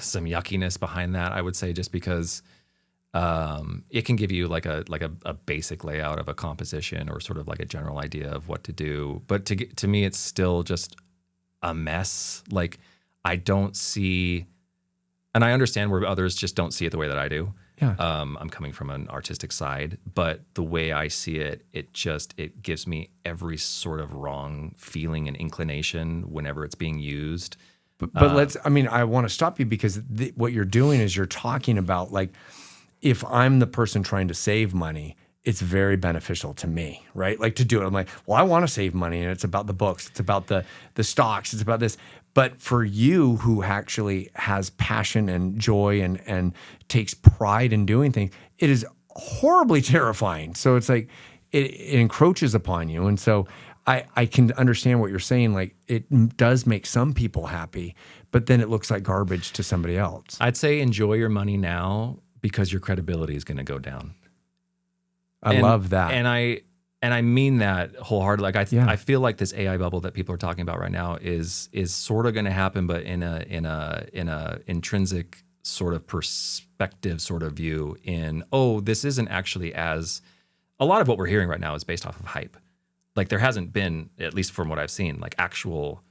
some yuckiness behind that, I would say, just because it can give you like a basic layout of a composition or sort of like a general idea of what to do. But to me, it's still just a mess. Like I don't see, and I understand where others just don't see it the way that I do. Yeah. I'm coming from an artistic side, but the way I see it, it gives me every sort of wrong feeling and inclination whenever it's being used. But I want to stop you because what you're doing is you're talking about, like, if I'm the person trying to save money, it's very beneficial to me, right? Like to do it. I'm like, well, I want to save money, and it's about the books, it's about the stocks, it's about this. But for you, who actually has passion and joy and takes pride in doing things, it is horribly terrifying. So it's like it encroaches upon you. And so I can understand what you're saying. Like it does make some people happy, but then it looks like garbage to somebody else. I'd say enjoy your money now, because your credibility is going to go down. I love that. And I mean that wholeheartedly. Like I feel like this AI bubble that people are talking about right now is sort of going to happen, but in a intrinsic sort of perspective sort of view this isn't actually as, a lot of what we're hearing right now is based off of hype. Like there hasn't been, at least from what I've seen, like actual,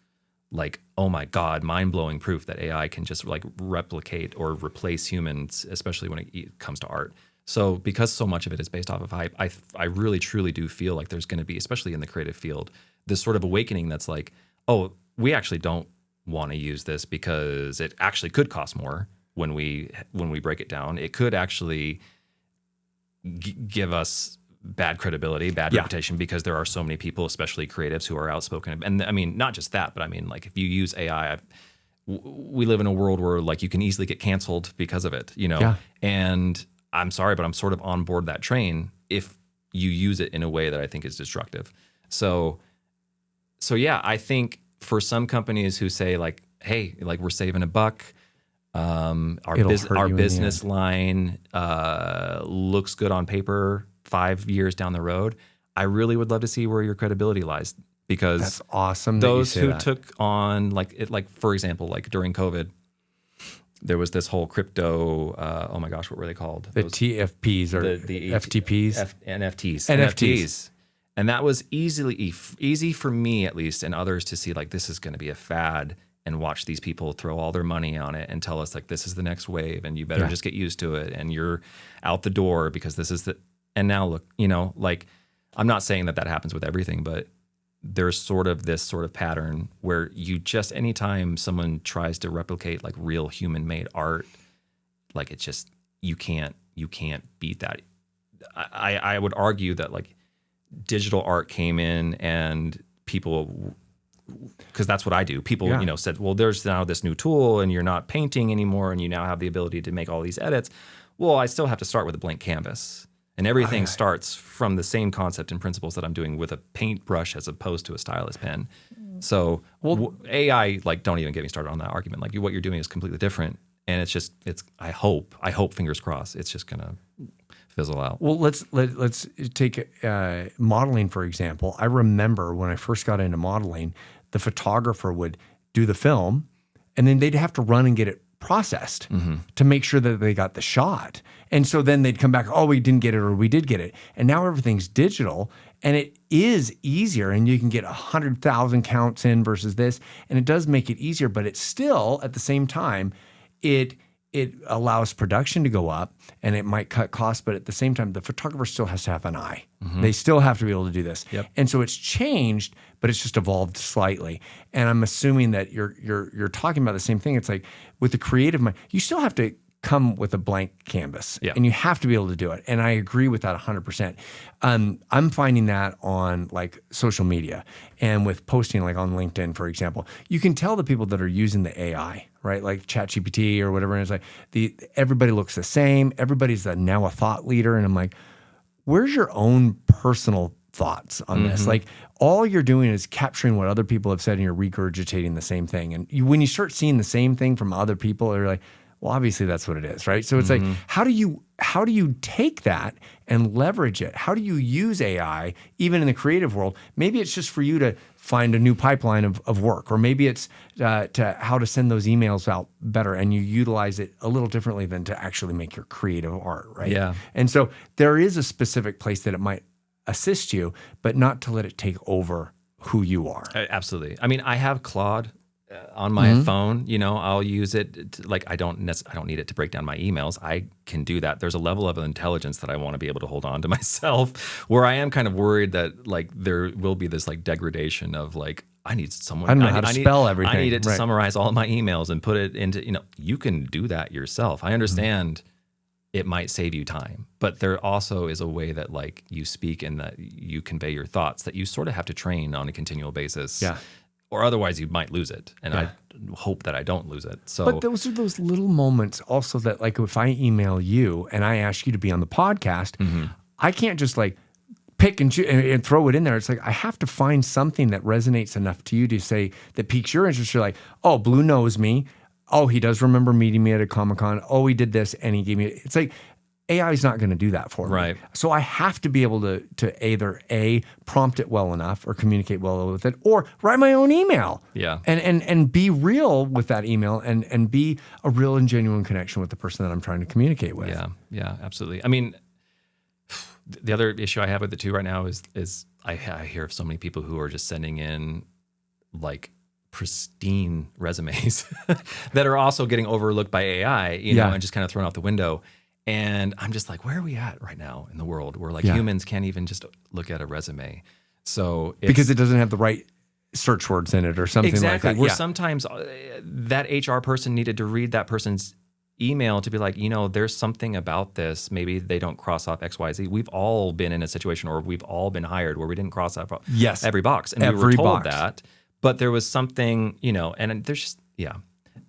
like, oh my God, mind-blowing proof that AI can just like replicate or replace humans, especially when it comes to art. So because so much of it is based off of hype, I really truly do feel like there's going to be, especially in the creative field, this sort of awakening that's like, oh, we actually don't want to use this because it actually could cost more when we break it down. It could actually give us bad credibility, bad reputation, because there are so many people, especially creatives, who are outspoken. And I mean, not just that, but I mean, like if you use AI, we live in a world where like you can easily get canceled because of it, Yeah. And I'm sorry, but I'm sort of on board that train if you use it in a way that I think is destructive. So yeah, I think for some companies who say like, hey, like we're saving a buck, our business line looks good on paper 5 years down the road, I really would love to see where your credibility lies, because that's awesome. Those who took on for example, like during COVID, there was this whole crypto. Oh my gosh, what were they called? The TFPs or the FTPs, NFTs, and that was easy for me at least, and others to see like this is going to be a fad, and watch these people throw all their money on it and tell us like this is the next wave, and you better just get used to it, and you're out the door because this is the. And now look, like I'm not saying that happens with everything, but there's sort of this sort of pattern where you just, anytime someone tries to replicate like real human made art, like it's just, you can't beat that. I would argue that like digital art came in and people, because that's what I do. People, said, well, there's now this new tool and you're not painting anymore and you now have the ability to make all these edits. Well, I still have to start with a blank canvas. And everything starts from the same concept and principles that I'm doing with a paintbrush as opposed to a stylus pen. So AI, like, don't even get me started on that argument. Like, what you're doing is completely different. And I hope, fingers crossed, it's just going to fizzle out. Well, let's take modeling, for example. I remember when I first got into modeling, the photographer would do the film and then they'd have to run and get it processed to make sure that they got the shot. And so then they'd come back, oh, we didn't get it or we did get it. And now everything's digital and it is easier and you can get 100,000 counts in versus this. And it does make it easier, but it's still at the same time, it allows production to go up and it might cut costs, but at the same time, the photographer still has to have an eye. They still have to be able to do this. Yep. And so it's changed, but it's just evolved slightly. And I'm assuming that you're talking about the same thing. It's like with the creative mind, you still have to come with a blank canvas and you have to be able to do it. And I agree with that 100%. I'm finding that on like social media and with posting like on LinkedIn, for example, you can tell the people that are using the AI, right? Like ChatGPT or whatever. And it's like everybody looks the same. Everybody's now a thought leader. And I'm like, where's your own personal thoughts on this? Like all you're doing is capturing what other people have said and you're regurgitating the same thing. And when you start seeing the same thing from other people, you're like, well, obviously that's what it is, right? So it's like, how do you take that and leverage it? How do you use AI, even in the creative world? Maybe it's just for you to find a new pipeline of work, or maybe it's to how to send those emails out better, and you utilize it a little differently than to actually make your creative art, right? Yeah. And so there is a specific place that it might assist you, but not to let it take over who you are. Absolutely. I mean, I have Claude on my phone. I'll use it to, like, I don't need it to break down my emails. I can do that. There's a level of intelligence that I want to be able to hold on to myself, where I am kind of worried that like there will be this like degradation of like, I need someone. I don't know how to spell everything. I need it to summarize all of my emails and put it into, you can do that yourself. I understand it might save you time, but there also is a way that like you speak and that you convey your thoughts that you sort of have to train on a continual basis. Yeah. Or otherwise you might lose it. And I hope that I don't lose it. So, but those are those little moments also that like if I email you and I ask you to be on the podcast, I can't just like pick and throw it in there. It's like I have to find something that resonates enough to you to say that piques your interest. You're like, oh, Blue knows me. Oh, he does remember meeting me at a Comic-Con. Oh, he did this and he gave me, it's like, AI is not going to do that for me. Right. So I have to be able to either A, prompt it well enough or communicate well with it, or write my own email. Yeah. And be real with that email and be a real and genuine connection with the person that I'm trying to communicate with. Yeah. Yeah, absolutely. I mean, the other issue I have with it too right now is I hear of so many people who are just sending in like pristine resumes that are also getting overlooked by AI, and just kind of thrown out the window. And I'm just like, where are we at right now in the world where like humans can't even just look at a resume? So because it doesn't have the right search words in it or something like that. Where sometimes that HR person needed to read that person's email to be like, there's something about this. Maybe they don't cross off X, Y, Z. We've all been in a situation, or we've all been hired where we didn't cross off every box. And we were told that, but there was something, and there's just,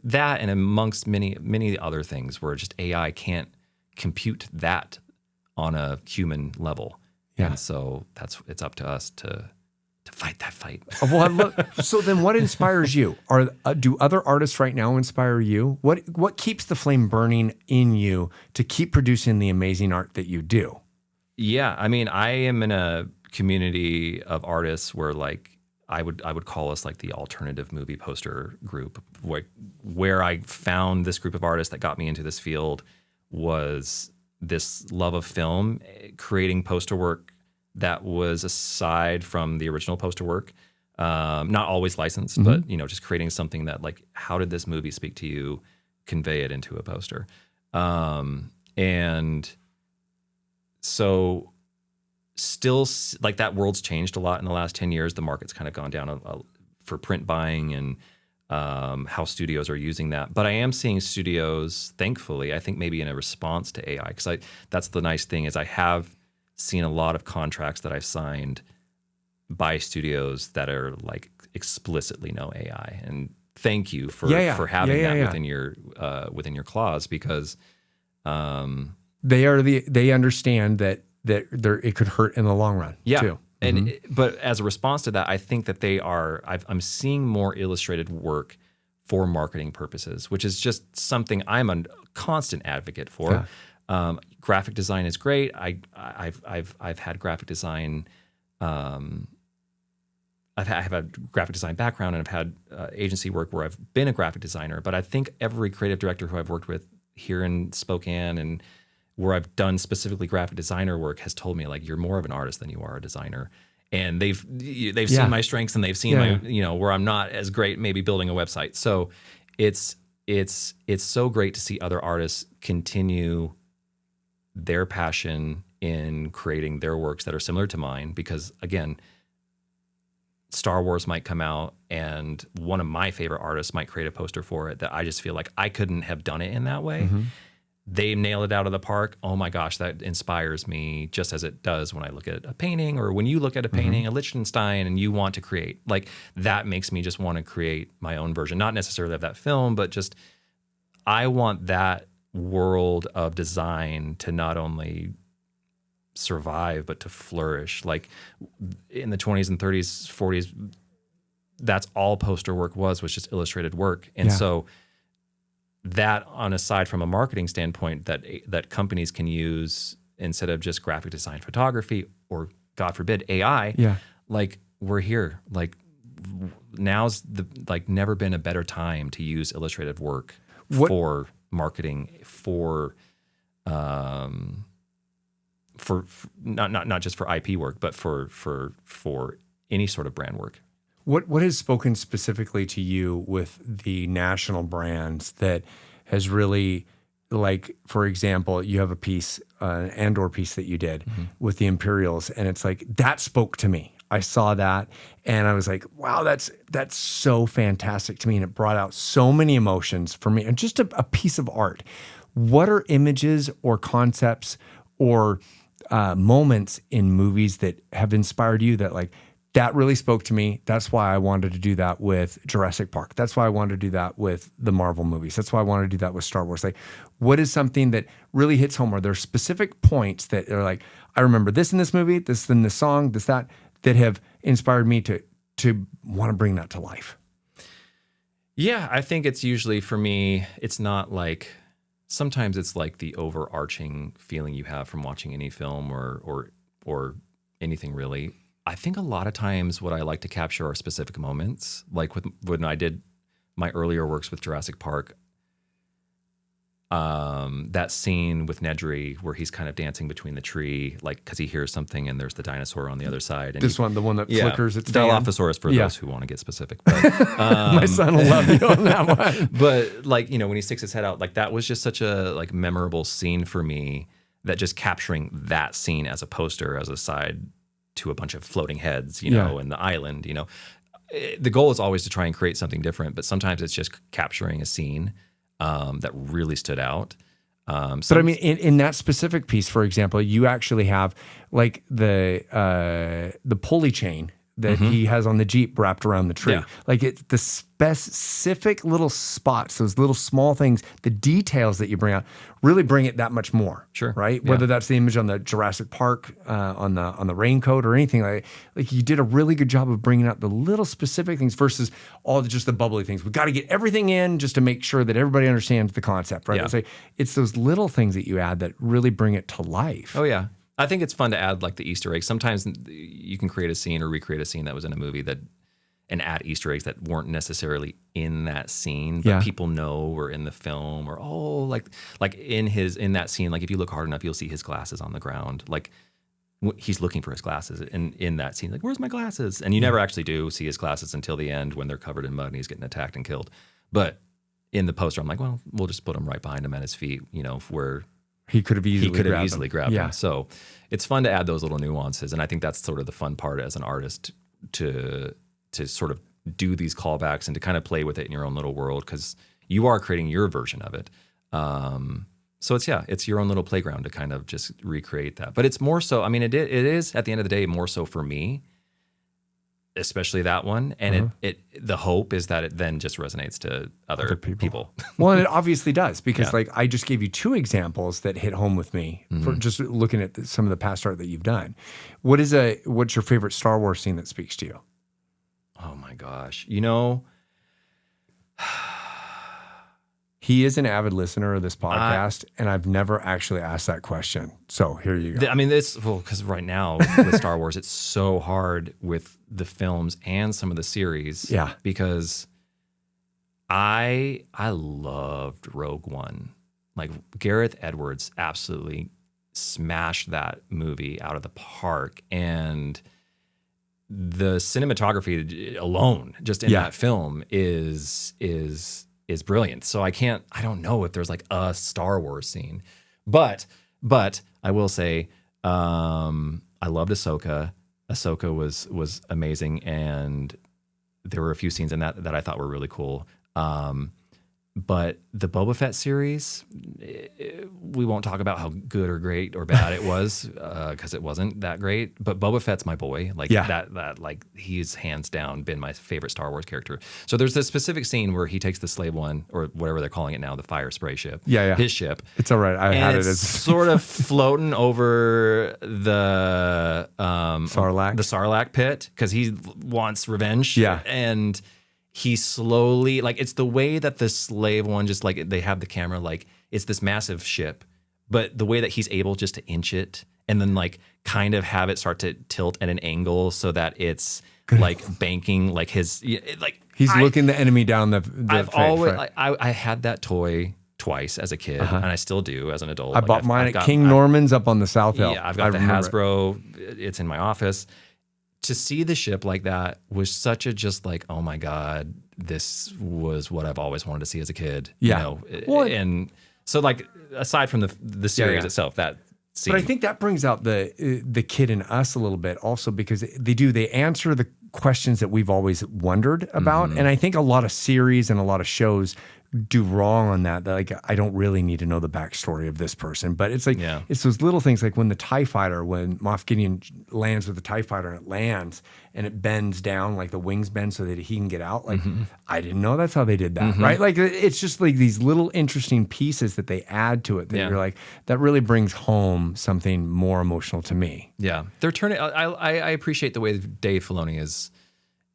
that and amongst many, many other things where just AI can't compute that on a human level. Yeah. And so it's up to us to fight that fight. Well, so then what inspires you? Do other artists right now inspire you? What keeps the flame burning in you to keep producing the amazing art that you do? Yeah. I mean, I am in a community of artists where like I would call us like the alternative movie poster group, where I found this group of artists that got me into this field was this love of film, creating poster work that was aside from the original poster work, not always licensed, but just creating something that like, how did this movie speak to you? Convey it into a poster, and so still like that world's changed a lot in the last 10 years. The market's kind of gone down for print buying and how studios are using that. But I am seeing studios, thankfully, I think maybe in a response to AI, because that's the nice thing is I have seen a lot of contracts that I've signed by studios that are like explicitly no AI. And thank you for having that within your clause, because they understand that it could hurt in the long run too. And but as a response to that, I think that I'm seeing more illustrated work for marketing purposes, which is just something I'm a constant advocate for. Yeah. Graphic design is great. I've had graphic design. I have a graphic design background, and I've had agency work where I've been a graphic designer. But I think every creative director who I've worked with here in Spokane and where I've done specifically graphic designer work has told me, like, you're more of an artist than you are a designer. And they've seen my strengths, and they've seen my, where I'm not as great maybe building a website. So it's so great to see other artists continue their passion in creating their works that are similar to mine, because again, Star Wars might come out and one of my favorite artists might create a poster for it that I just feel like I couldn't have done it in that way. Mm-hmm. They nail it out of the park. Oh my gosh, that inspires me just as it does when I look at a painting, or when you look at a painting, a Liechtenstein, and you want to create. Like, that makes me just want to create my own version, not necessarily of that film, but just I want that world of design to not only survive, but to flourish. Like in the 20s and 30s, 40s, that's all poster work was just illustrated work. And so that, on aside from a marketing standpoint, that companies can use instead of just graphic design, photography, or God forbid AI, like, we're here. Like, now's never been a better time to use illustrative work for marketing, for not just for IP work, but for any sort of brand work. What has spoken specifically to you with the national brands that has really, like, for example, you have a piece, an Andor piece that you did with the Imperials, and it's like, that spoke to me. I saw that and I was like, wow, that's so fantastic to me. And it brought out so many emotions for me, and just a piece of art. What are images or concepts or moments in movies that have inspired you that, like, that really spoke to me? That's why I wanted to do that with Jurassic Park. That's why I wanted to do that with the Marvel movies. That's why I wanted to do that with Star Wars. Like, what is something that really hits home, where there's specific points that are like, I remember this in this movie, this in this song, that have inspired me to want to bring that to life? Yeah, I think it's usually, for me, it's not like, sometimes it's like the overarching feeling you have from watching any film or anything really. I think a lot of times what I like to capture are specific moments. Like when I did my earlier works with Jurassic Park, that scene with Nedry where he's kind of dancing between the tree, like, because he hears something and there's the dinosaur on the other side. And the one that flickers its fan. Dilophosaurus, for those who want to get specific. But, my son will love you on that one. But, like, when he sticks his head out, like, that was just such a, like, memorable scene for me, that just capturing that scene as a poster, as a side to a bunch of floating heads, and the island, the goal is always to try and create something different, but sometimes it's just capturing a scene that really stood out. But I mean, in that specific piece, for example, you actually have, like, the pulley chain that he has on the Jeep wrapped around the tree. Yeah. Like, it's the specific little spots, those little small things, the details that you bring out really bring it that much more. Sure. Right? Whether that's the image on the Jurassic Park, on the raincoat, or anything like you did a really good job of bringing out the little specific things versus all just the bubbly things. We've got to get everything in just to make sure that everybody understands the concept, right? Yeah. It's those little things that you add that really bring it to life. Oh, yeah. I think it's fun to add, like, the Easter eggs. Sometimes you can create a scene or recreate a scene that was in a movie and add Easter eggs that weren't necessarily in that scene, but people know were in the film, or, like in that scene, like, if you look hard enough, you'll see his glasses on the ground. Like, he's looking for his glasses in that scene. Like, where's my glasses? And you never actually do see his glasses until the end when they're covered in mud and he's getting attacked and killed. But in the poster, I'm like, well, we'll just put them right behind him at his feet, where He could have easily grabbed Yeah. them. So it's fun to add those little nuances, and I think that's sort of the fun part as an artist to sort of do these callbacks and to kind of play with it in your own little world, because you are creating your version of it. So it's your own little playground to kind of just recreate that. But it's more so, I mean, it is at the end of the day more so for me, especially that one. And the hope is that it then just resonates to other people. Well, and it obviously does, because like I just gave you 2 examples that hit home with me for just looking at some of the past art that you've done. What's your favorite Star Wars scene that speaks to you? Oh my gosh. You know, he is an avid listener of this podcast, and I've never actually asked that question. So here you go. I mean, because right now with Star Wars, it's so hard with the films and some of the series. Yeah. Because I loved Rogue One. Like Gareth Edwards absolutely smashed that movie out of the park, and the cinematography alone just in that film is brilliant. So I don't know if there's like a Star Wars scene, but I will say I loved Ahsoka. Ahsoka was amazing, and there were a few scenes in that I thought were really cool. But the Boba Fett series, we won't talk about how good or great or bad it was, because it wasn't that great. But Boba Fett's my boy. Like that like he's hands down been my favorite Star Wars character. So there's this specific scene where he takes the Slave One, or whatever they're calling it now, the fire spray ship. Yeah. His ship. It's all right. I had it as sort of floating over the Sarlacc. The Sarlacc pit, because he wants revenge. Yeah. And he slowly, like, it's the way that the Slave One, just like they have the camera, like it's this massive ship, but the way that he's able just to inch it and then like kind of have it start to tilt at an angle so that it's like banking, like his, like he's looking the enemy down the I've face, always, right? I had that toy twice as a kid, and I still do as an adult. I bought mine at King Norman's up on the South Hill. Yeah, I've got the Hasbro. It's in my office. To see the ship like that was such a just like, oh my God, this was what I've always wanted to see as a kid. Yeah. You know? And so like, aside from the series itself, that scene. But I think that brings out the kid in us a little bit also, because they answer the questions that we've always wondered about. And I think a lot of series and a lot of shows do wrong on that. Like, I don't really need to know the backstory of this person, but it's like, it's those little things, like when the TIE fighter, when Moff Gideon lands with the TIE fighter and it lands and it bends down, like the wings bend so that he can get out. Like, I didn't know that's how they did that, right? Like, it's just like these little interesting pieces that they add to it that you're like, that really brings home something more emotional to me. Yeah. They're turning, I appreciate the way Dave Filoni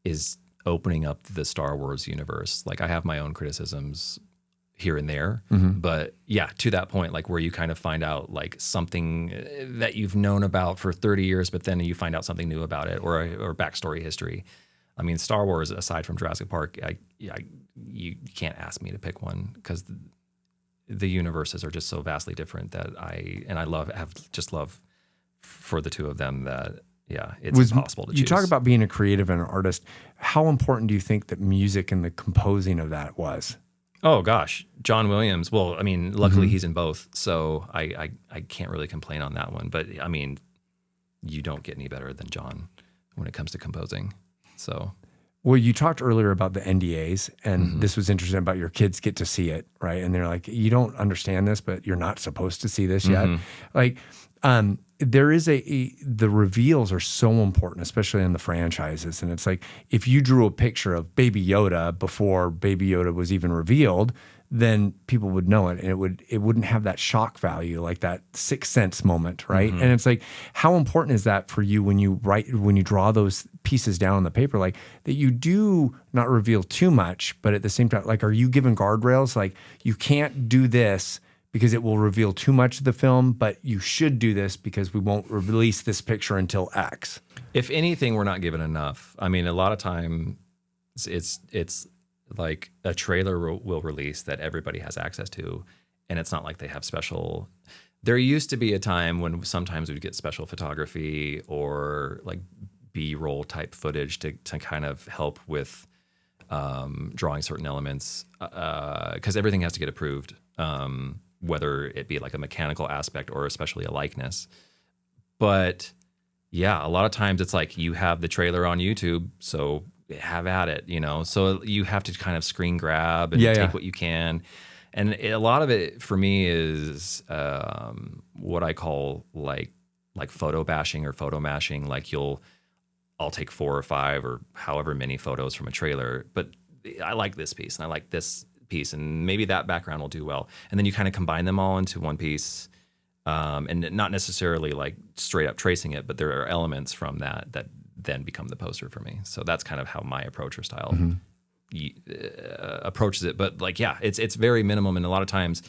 is opening up the Star Wars universe. Like, I have my own criticisms here and there, but yeah, to that point, like where you kind of find out like something that you've known about for 30 years, but then you find out something new about it, or backstory history. I mean, Star Wars, aside from Jurassic Park, you can't ask me to pick one, because the universes are just so vastly different that have love for the two of them that, it's impossible to choose. You talk about being a creative and an artist. How important do you think that music and the composing of that was? Oh gosh, John Williams. Well, I mean, luckily he's in both, so I can't really complain on that one. But I mean, you don't get any better than John when it comes to composing. So, well, you talked earlier about the NDAs, and this was interesting about your kids get to see it, right? And they're like, you don't understand this, but you're not supposed to see this yet. Like, there is the reveals are so important, especially in the franchises. And it's like, if you drew a picture of Baby Yoda before Baby Yoda was even revealed, then people would know it, and it wouldn't have that shock value, like that Sixth Sense moment, right? And it's like, how important is that for you when you draw those pieces down on the paper, like that you do not reveal too much, but at the same time, like, are you given guardrails? Like, you can't do this because it will reveal too much of the film, but you should do this because we won't release this picture until X. If anything, we're not given enough. I mean, a lot of time it's like a trailer will release that everybody has access to, and it's not like they have special. There used to be a time when sometimes we'd get special photography or like B-roll type footage to kind of help with drawing certain elements, because everything has to get approved. whether it be like a mechanical aspect or especially a likeness. But yeah, a lot of times it's like you have the trailer on YouTube, so have at it, So you have to kind of screen grab and take what you can. And a lot of it for me is what I call like photo bashing or photo mashing. Like I'll take 4 or 5 or however many photos from a trailer, but I like this piece and I like this piece, and maybe that background will do well. And then you kind of combine them all into one piece, and not necessarily like straight up tracing it, but there are elements from that then become the poster for me. So that's kind of how my approach or style approaches it. But like, yeah, it's very minimum, and a lot of times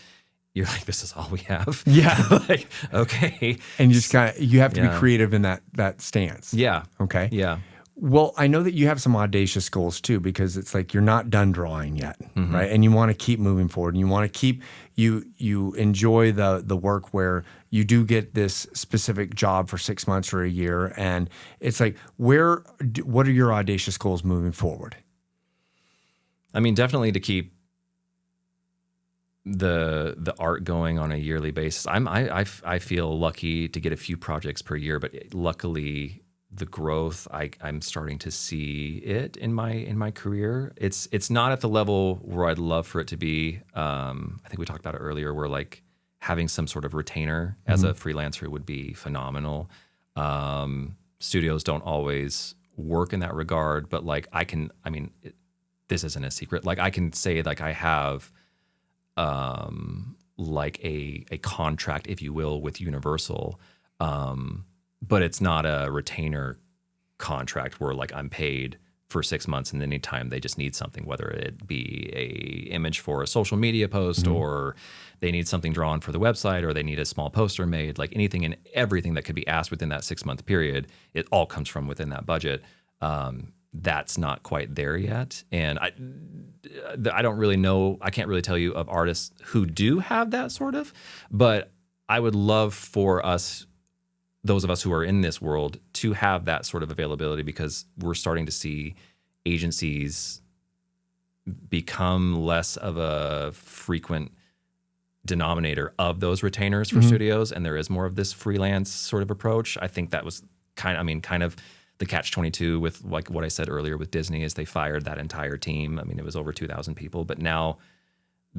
you're like, this is all we have. Yeah. Like, okay. And you just you have to be creative in that stance. Yeah. Okay. Yeah. Well, I know that you have some audacious goals too, because it's like you're not done drawing yet, right? And you want to keep moving forward, and you want to keep you enjoy the work where you do get this specific job for 6 months or a year, and it's like what are your audacious goals moving forward? I mean, definitely to keep the art going on a yearly basis. I feel lucky to get a few projects per year, but luckily the growth I'm starting to see it in my career. It's not at the level where I'd love for it to be. I think we talked about it earlier, where like having some sort of retainer as a freelancer would be phenomenal. Studios don't always work in that regard, but like this isn't a secret. Like I can say like I have like a contract, if you will, with Universal. But it's not a retainer contract where like I'm paid for 6 months, and anytime they just need something, whether it be a image for a social media post or they need something drawn for the website or they need a small poster made, like anything and everything that could be asked within that 6 month period, it all comes from within that budget. That's not quite there yet. And I don't really know, I can't really tell you of artists who do have that sort of, but I would love for those of us who are in this world to have that sort of availability, because we're starting to see agencies become less of a frequent denominator of those retainers for studios, and there is more of this freelance sort of approach. I think that was kind of the catch-22 with like what I said earlier with Disney, is they fired that entire team. I mean, it was over 2,000 people, but now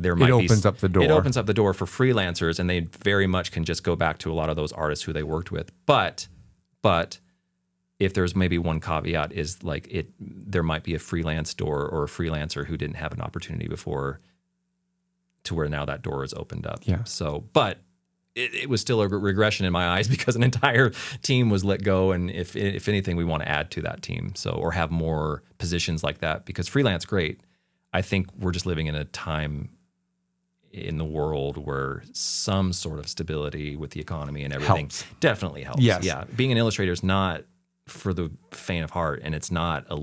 it opens up the door for freelancers, and they very much can just go back to a lot of those artists who they worked with. But if there's maybe one caveat, is like there might be a freelance door or a freelancer who didn't have an opportunity before, to where now that door is opened up. Yeah. So, but it was still a regression in my eyes, because an entire team was let go, and if anything, we want to add to that team, or have more positions like that, because freelance, great. I think we're just living in a time in the world where some sort of stability with the economy and everything definitely helps. Yes. Yeah. Being an illustrator is not for the faint of heart, and it's not a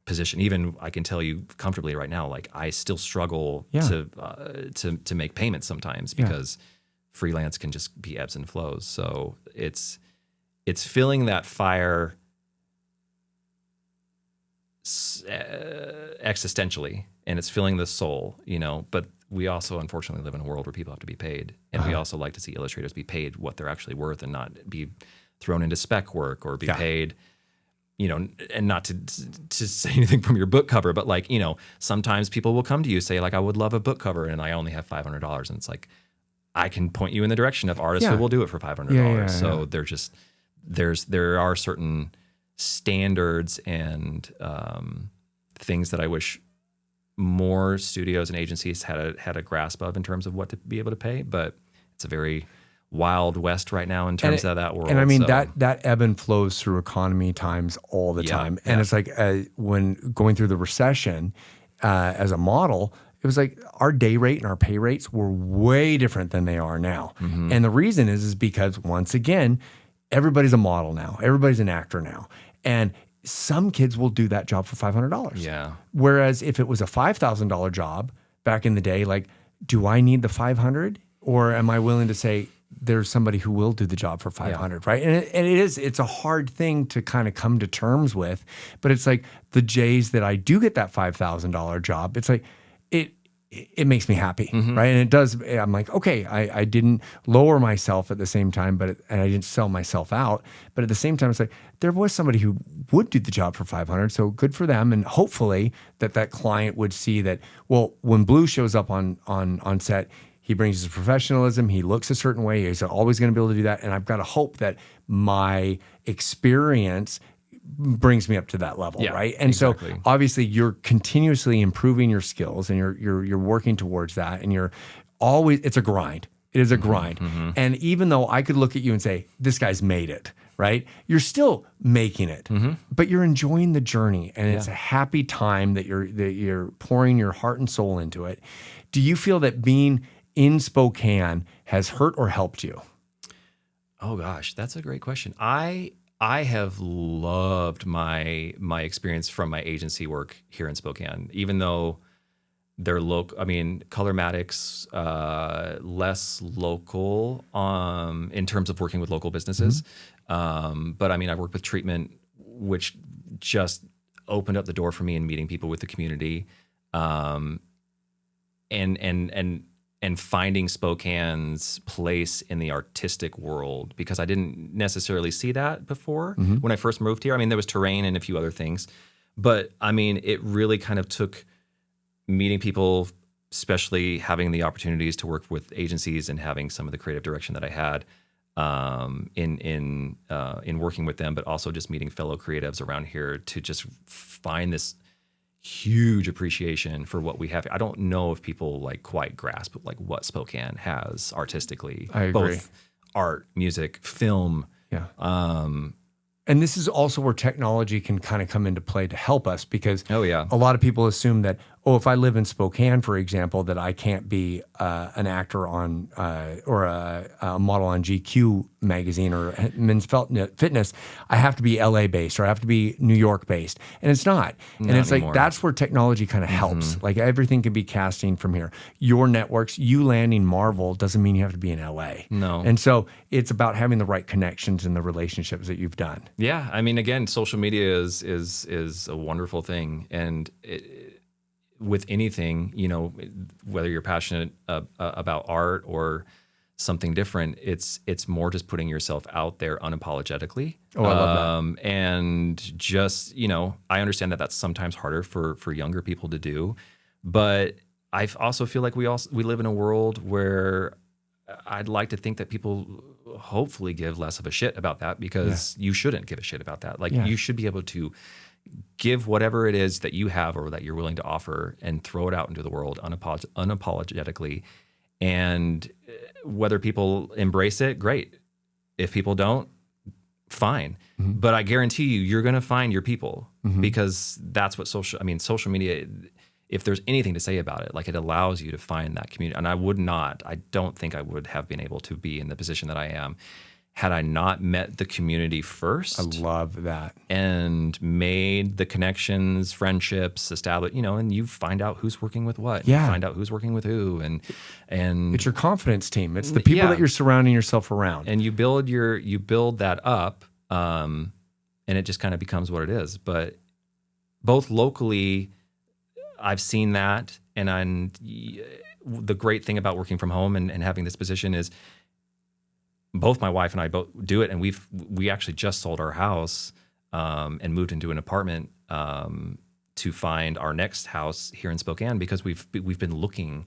position. Even I can tell you comfortably right now, like I still struggle to make payments sometimes, because freelance can just be ebbs and flows. So it's filling that fire existentially, and it's filling the soul, but we also unfortunately live in a world where people have to be paid, and we also like to see illustrators be paid what they're actually worth, and not be thrown into spec work or be paid, and not to say anything from your book cover, but like, sometimes people will come to you, say like, I would love a book cover and I only have $500, and it's like, I can point you in the direction of artists who will do it for $500. So there are certain standards and things that I wish more studios and agencies had a grasp of in terms of what to be able to pay, but it's a very wild west right now in terms of that world. And I mean, that ebb and flows through economy times all the time. And it's like when going through the recession as a model, it was like our day rate and our pay rates were way different than they are now. And the reason is because, once again, everybody's a model now. Everybody's an actor now. And some kids will do that job for $500. Yeah. Whereas if it was a $5,000 job back in the day, like, do I need the 500, or am I willing to say there's somebody who will do the job for 500, right? And it's a hard thing to kind of come to terms with, but it's like the J's that I do get that $5,000 job, it's like it makes me happy, right? And it does. I'm like, okay, I didn't lower myself at the same time, and I didn't sell myself out. But at the same time, it's like there was somebody who would do the job for 500, so good for them. And hopefully that client would see that. Well, when Blue shows up on set, he brings his professionalism. He looks a certain way. He's always going to be able to do that. And I've got to hope that my experience brings me up to that level, right? And exactly. so obviously you're continuously improving your skills, and you're working towards that, and you're always, it's a grind. It is a grind. And even though I could look at you and say, this guy's made it, right? You're still making it, but you're enjoying the journey, and it's a happy time that you're pouring your heart and soul into it. Do you feel that being in Spokane has hurt or helped you? Oh gosh, that's a great question. I have loved my experience from my agency work here in Spokane, even though they're local. I mean, Colormatic's less local in terms of working with local businesses. But I mean, I worked with Treatment, which just opened up the door for me in meeting people with the community, and finding Spokane's place in the artistic world, because I didn't necessarily see that before when I first moved here. I mean, there was terrain and a few other things, but I mean, it really kind of took meeting people, especially having the opportunities to work with agencies and having some of the creative direction that I had in working with them, but also just meeting fellow creatives around here to just find this huge appreciation for what we have. I don't know if people like quite grasp like what Spokane has artistically, I agree. Both art, music, film. Yeah. And this is also where technology can kind of come into play to help us, because Oh, yeah. a lot of people assume that, if I live in Spokane, for example, that I can't be an actor on or a model on GQ magazine or Men's Fitness. I have to be LA based, or I have to be New York based, and it's not. And it's anymore. like that's where technology kind of helps. Like everything can be casting from here. Your networks, you landing Marvel doesn't mean you have to be in LA. No. And so it's about having the right connections and the relationships that you've done. Yeah, I mean, again, social media is a wonderful thing, and with anything, whether you're passionate about art or something different, it's more just putting yourself out there unapologetically. Oh, I love that. And just, I understand that that's sometimes harder for younger people to do, but I also feel like we live in a world where I'd like to think that people hopefully give less of a shit about that, because you shouldn't give a shit about that. Like you should be able to give whatever it is that you have or that you're willing to offer and throw it out into the world unapologetically. And whether people embrace it, great. If people don't, fine. But I guarantee you're going to find your people, because that's what social media, if there's anything to say about it, like it allows you to find that community. And I don't think I would have been able to be in the position that I am had I not met the community first. I love that. And made the connections, friendships, established, and you find out who's working with what. Yeah. You find out who's working with who. And it's your confidence team. It's the people that you're surrounding yourself around. And you build that up, and it just kind of becomes what it is. But both locally, I've seen that. And the great thing about working from home and having this position is both my wife and I both do it. And we actually just sold our house and moved into an apartment to find our next house here in Spokane, because we've been looking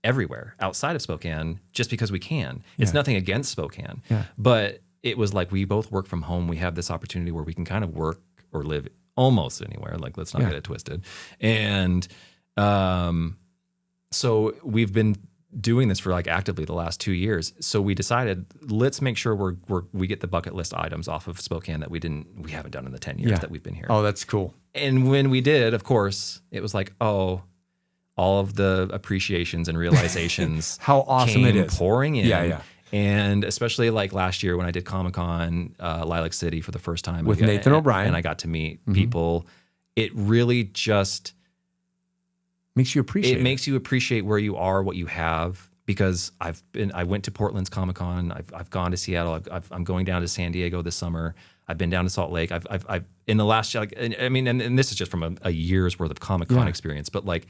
everywhere outside of Spokane just because we can. It's nothing against Spokane, but it was like we both work from home. We have this opportunity where we can kind of work or live almost anywhere. Like, let's not get it twisted. And so we've been doing this for like actively the last 2 years. So we decided, let's make sure we get the bucket list items off of Spokane that we haven't done in the 10 years that we've been here. Oh, that's cool. And when we did, of course, it was like, all of the appreciations and realizations how awesome it is pouring in. Yeah. And especially like last year when I did Comic-Con, Lilac City for the first time with Nathan O'Brien, and I got to meet people. It really just makes you appreciate. It makes you appreciate where you are, what you have. Because I went to Portland's Comic-Con. I've gone to Seattle. I'm going down to San Diego this summer. I've been down to Salt Lake. I've in the last and this is just from a year's worth of Comic-Con experience. But like,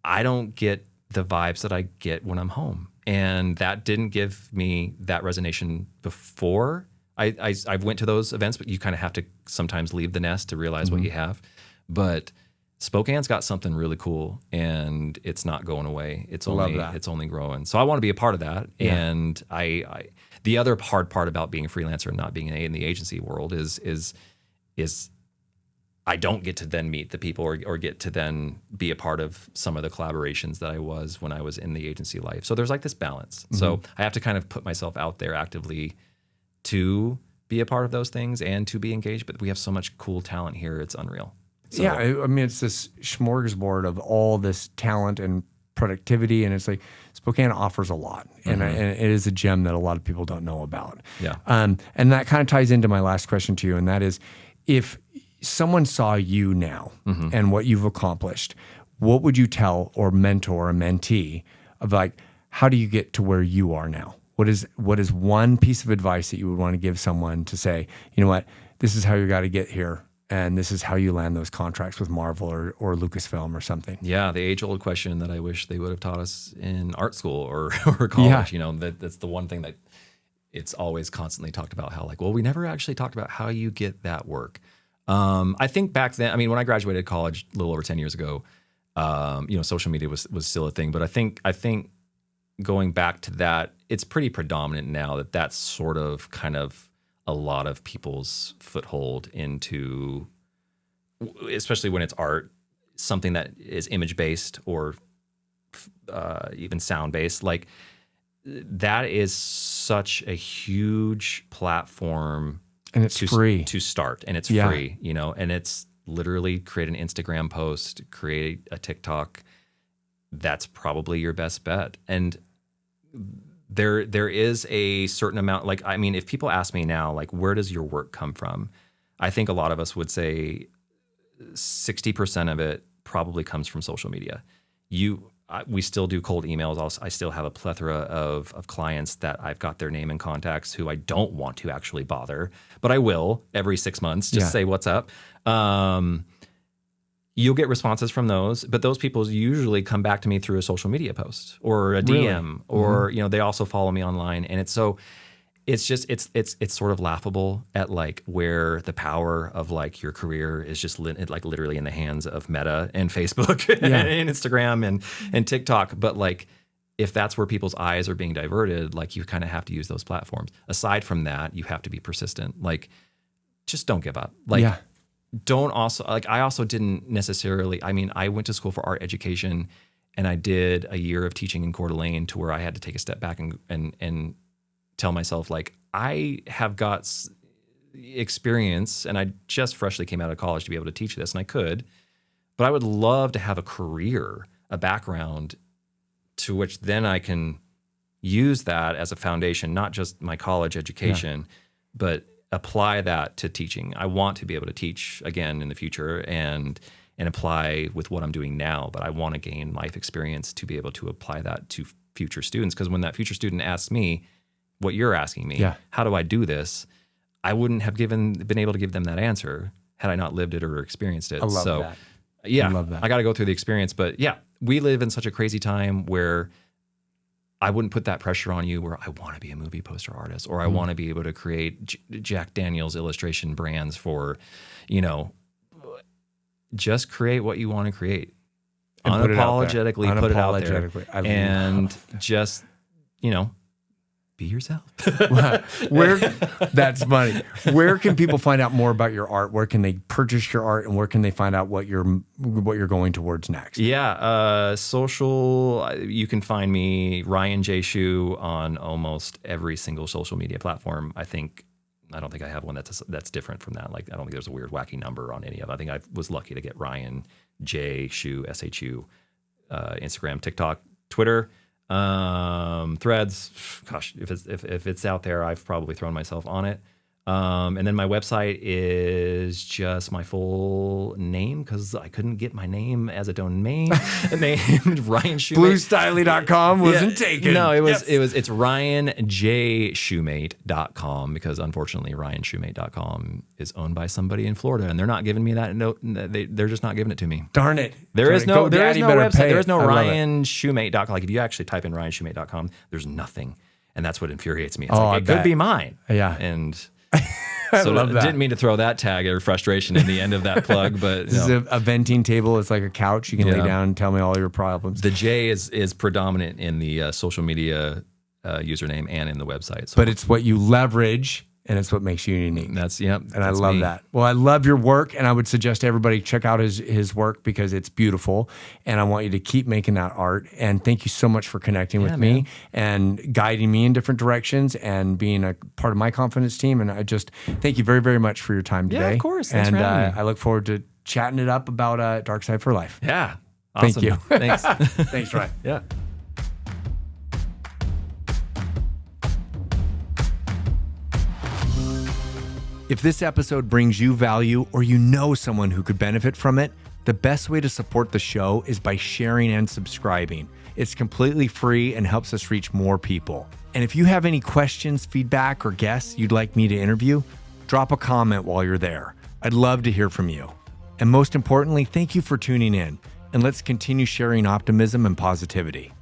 I don't get the vibes that I get when I'm home. And that didn't give me that resonation before I went to those events, but you kind of have to sometimes leave the nest to realize what you have. But Spokane's got something really cool, and it's not going away. It's only growing. So I want to be a part of that. Yeah. And I the other hard part about being a freelancer and not being in the agency world is I don't get to then meet the people or get to then be a part of some of the collaborations that I was when I was in the agency life. So there's like this balance. Mm-hmm. So I have to kind of put myself out there actively to be a part of those things and to be engaged. But we have so much cool talent here. It's unreal. So, yeah. I mean, it's this smorgasbord of all this talent and productivity. And it's like Spokane offers a lot. And, and it is a gem that a lot of people don't know about. Yeah. And that kind of ties into my last question to you. And that is, if someone saw you now and what you've accomplished, what would you tell or mentor a mentee of like, how do you get to where you are now? What is one piece of advice that you would want to give someone to say, you know what, this is how you got to get here, and this is how you land those contracts with Marvel or Lucasfilm or something? Yeah, the age-old question that I wish they would have taught us in art school or college. Yeah. That's the one thing that it's always constantly talked about, how like, well, we never actually talked about how you get that work. I think back then, I mean, when I graduated college a little over 10 years ago, social media was still a thing. But I think going back to that, it's pretty predominant now that that's sort of kind of a lot of people's foothold into, especially when it's art, something that is image-based or even sound-based. Like, that is such a huge platform. And it's free to start, and it's free, and it's literally create an Instagram post, create a TikTok. That's probably your best bet. And there is a certain amount, like, I mean, if people ask me now, like, where does your work come from? I think a lot of us would say 60% of it probably comes from social media. We still do cold emails. I still have a plethora of clients that I've got their name and contacts who I don't want to actually bother, but I will every 6 months just say what's up. You'll get responses from those, but those people usually come back to me through a social media post or a DM, or they also follow me online, and it's it's sort of laughable at like where the power of like your career is just like literally in the hands of Meta and Facebook and Instagram and TikTok. But like, if that's where people's eyes are being diverted, like you kind of have to use those platforms. Aside from that, you have to be persistent. Like, just don't give up. Like, I also didn't necessarily, I mean, I went to school for art education, and I did a year of teaching in Coeur d'Alene to where I had to take a step back and tell myself, like, I have got experience, and I just freshly came out of college to be able to teach this, and I could, but I would love to have a career, a background to which then I can use that as a foundation, not just my college education, but apply that to teaching. I want to be able to teach again in the future and apply with what I'm doing now, but I want to gain life experience to be able to apply that to future students. Because when that future student asks me what you're asking me, how do I do this? I wouldn't have been able to give them that answer had I not lived it or experienced it. I love that. Yeah, I love that. I got to go through the experience. But yeah, we live in such a crazy time where I wouldn't put that pressure on you where I want to be a movie poster artist, or I want to be able to create Jack Daniels illustration brands for, just create what you want to create. And unapologetically put it out there. And just, be yourself. That's funny. Where can people find out more about your art? Where can they purchase your art, and where can they find out what you're going towards next? Yeah, social. You can find me, Ryan J. Shu, on almost every single social media platform. I don't think I have one that's different from that. Like, I don't think there's a weird wacky number on any of it. I think I was lucky to get Ryan J. Shu, SHU, Instagram, TikTok, Twitter. Threads, gosh, if it's out there, I've probably thrown myself on it. And then my website is just my full name because I couldn't get my name as a domain named Ryan Shumate. BlueStiley.com wasn't taken. No, it's RyanJShumate.com because unfortunately RyanShumate.com is owned by somebody in Florida and they're not giving me that note. They're just not giving it to me. Darn it. There is no website. There is no RyanShumate.com. RyanShumate.com. Like if you actually type in RyanShumate.com, there's nothing. And that's what infuriates me. It's like, it could be mine. Yeah. And I so love that. didn't mean to throw that tag or frustration in the end of that plug, but This is a venting table. It's like a couch. You can lay down and tell me all your problems. The J is predominant in the social media username and in the website. So but it's what you leverage, and it's what makes you unique. And I love that. Well, I love your work, and I would suggest everybody check out his work because it's beautiful, and I want you to keep making that art. And thank you so much for connecting with me and guiding me in different directions and being a part of my confidence team. And I just thank you very, very much for your time today. Yeah, of course. Thanks and for having me. I look forward to chatting it up about Dark Side for Life. Yeah. Awesome. Thank you. Thanks. Thanks, Ryan. Yeah. If this episode brings you value or you know someone who could benefit from it, the best way to support the show is by sharing and subscribing. It's completely free and helps us reach more people. And if you have any questions, feedback, or guests you'd like me to interview, drop a comment while you're there. I'd love to hear from you. And most importantly, thank you for tuning in. And let's continue sharing optimism and positivity.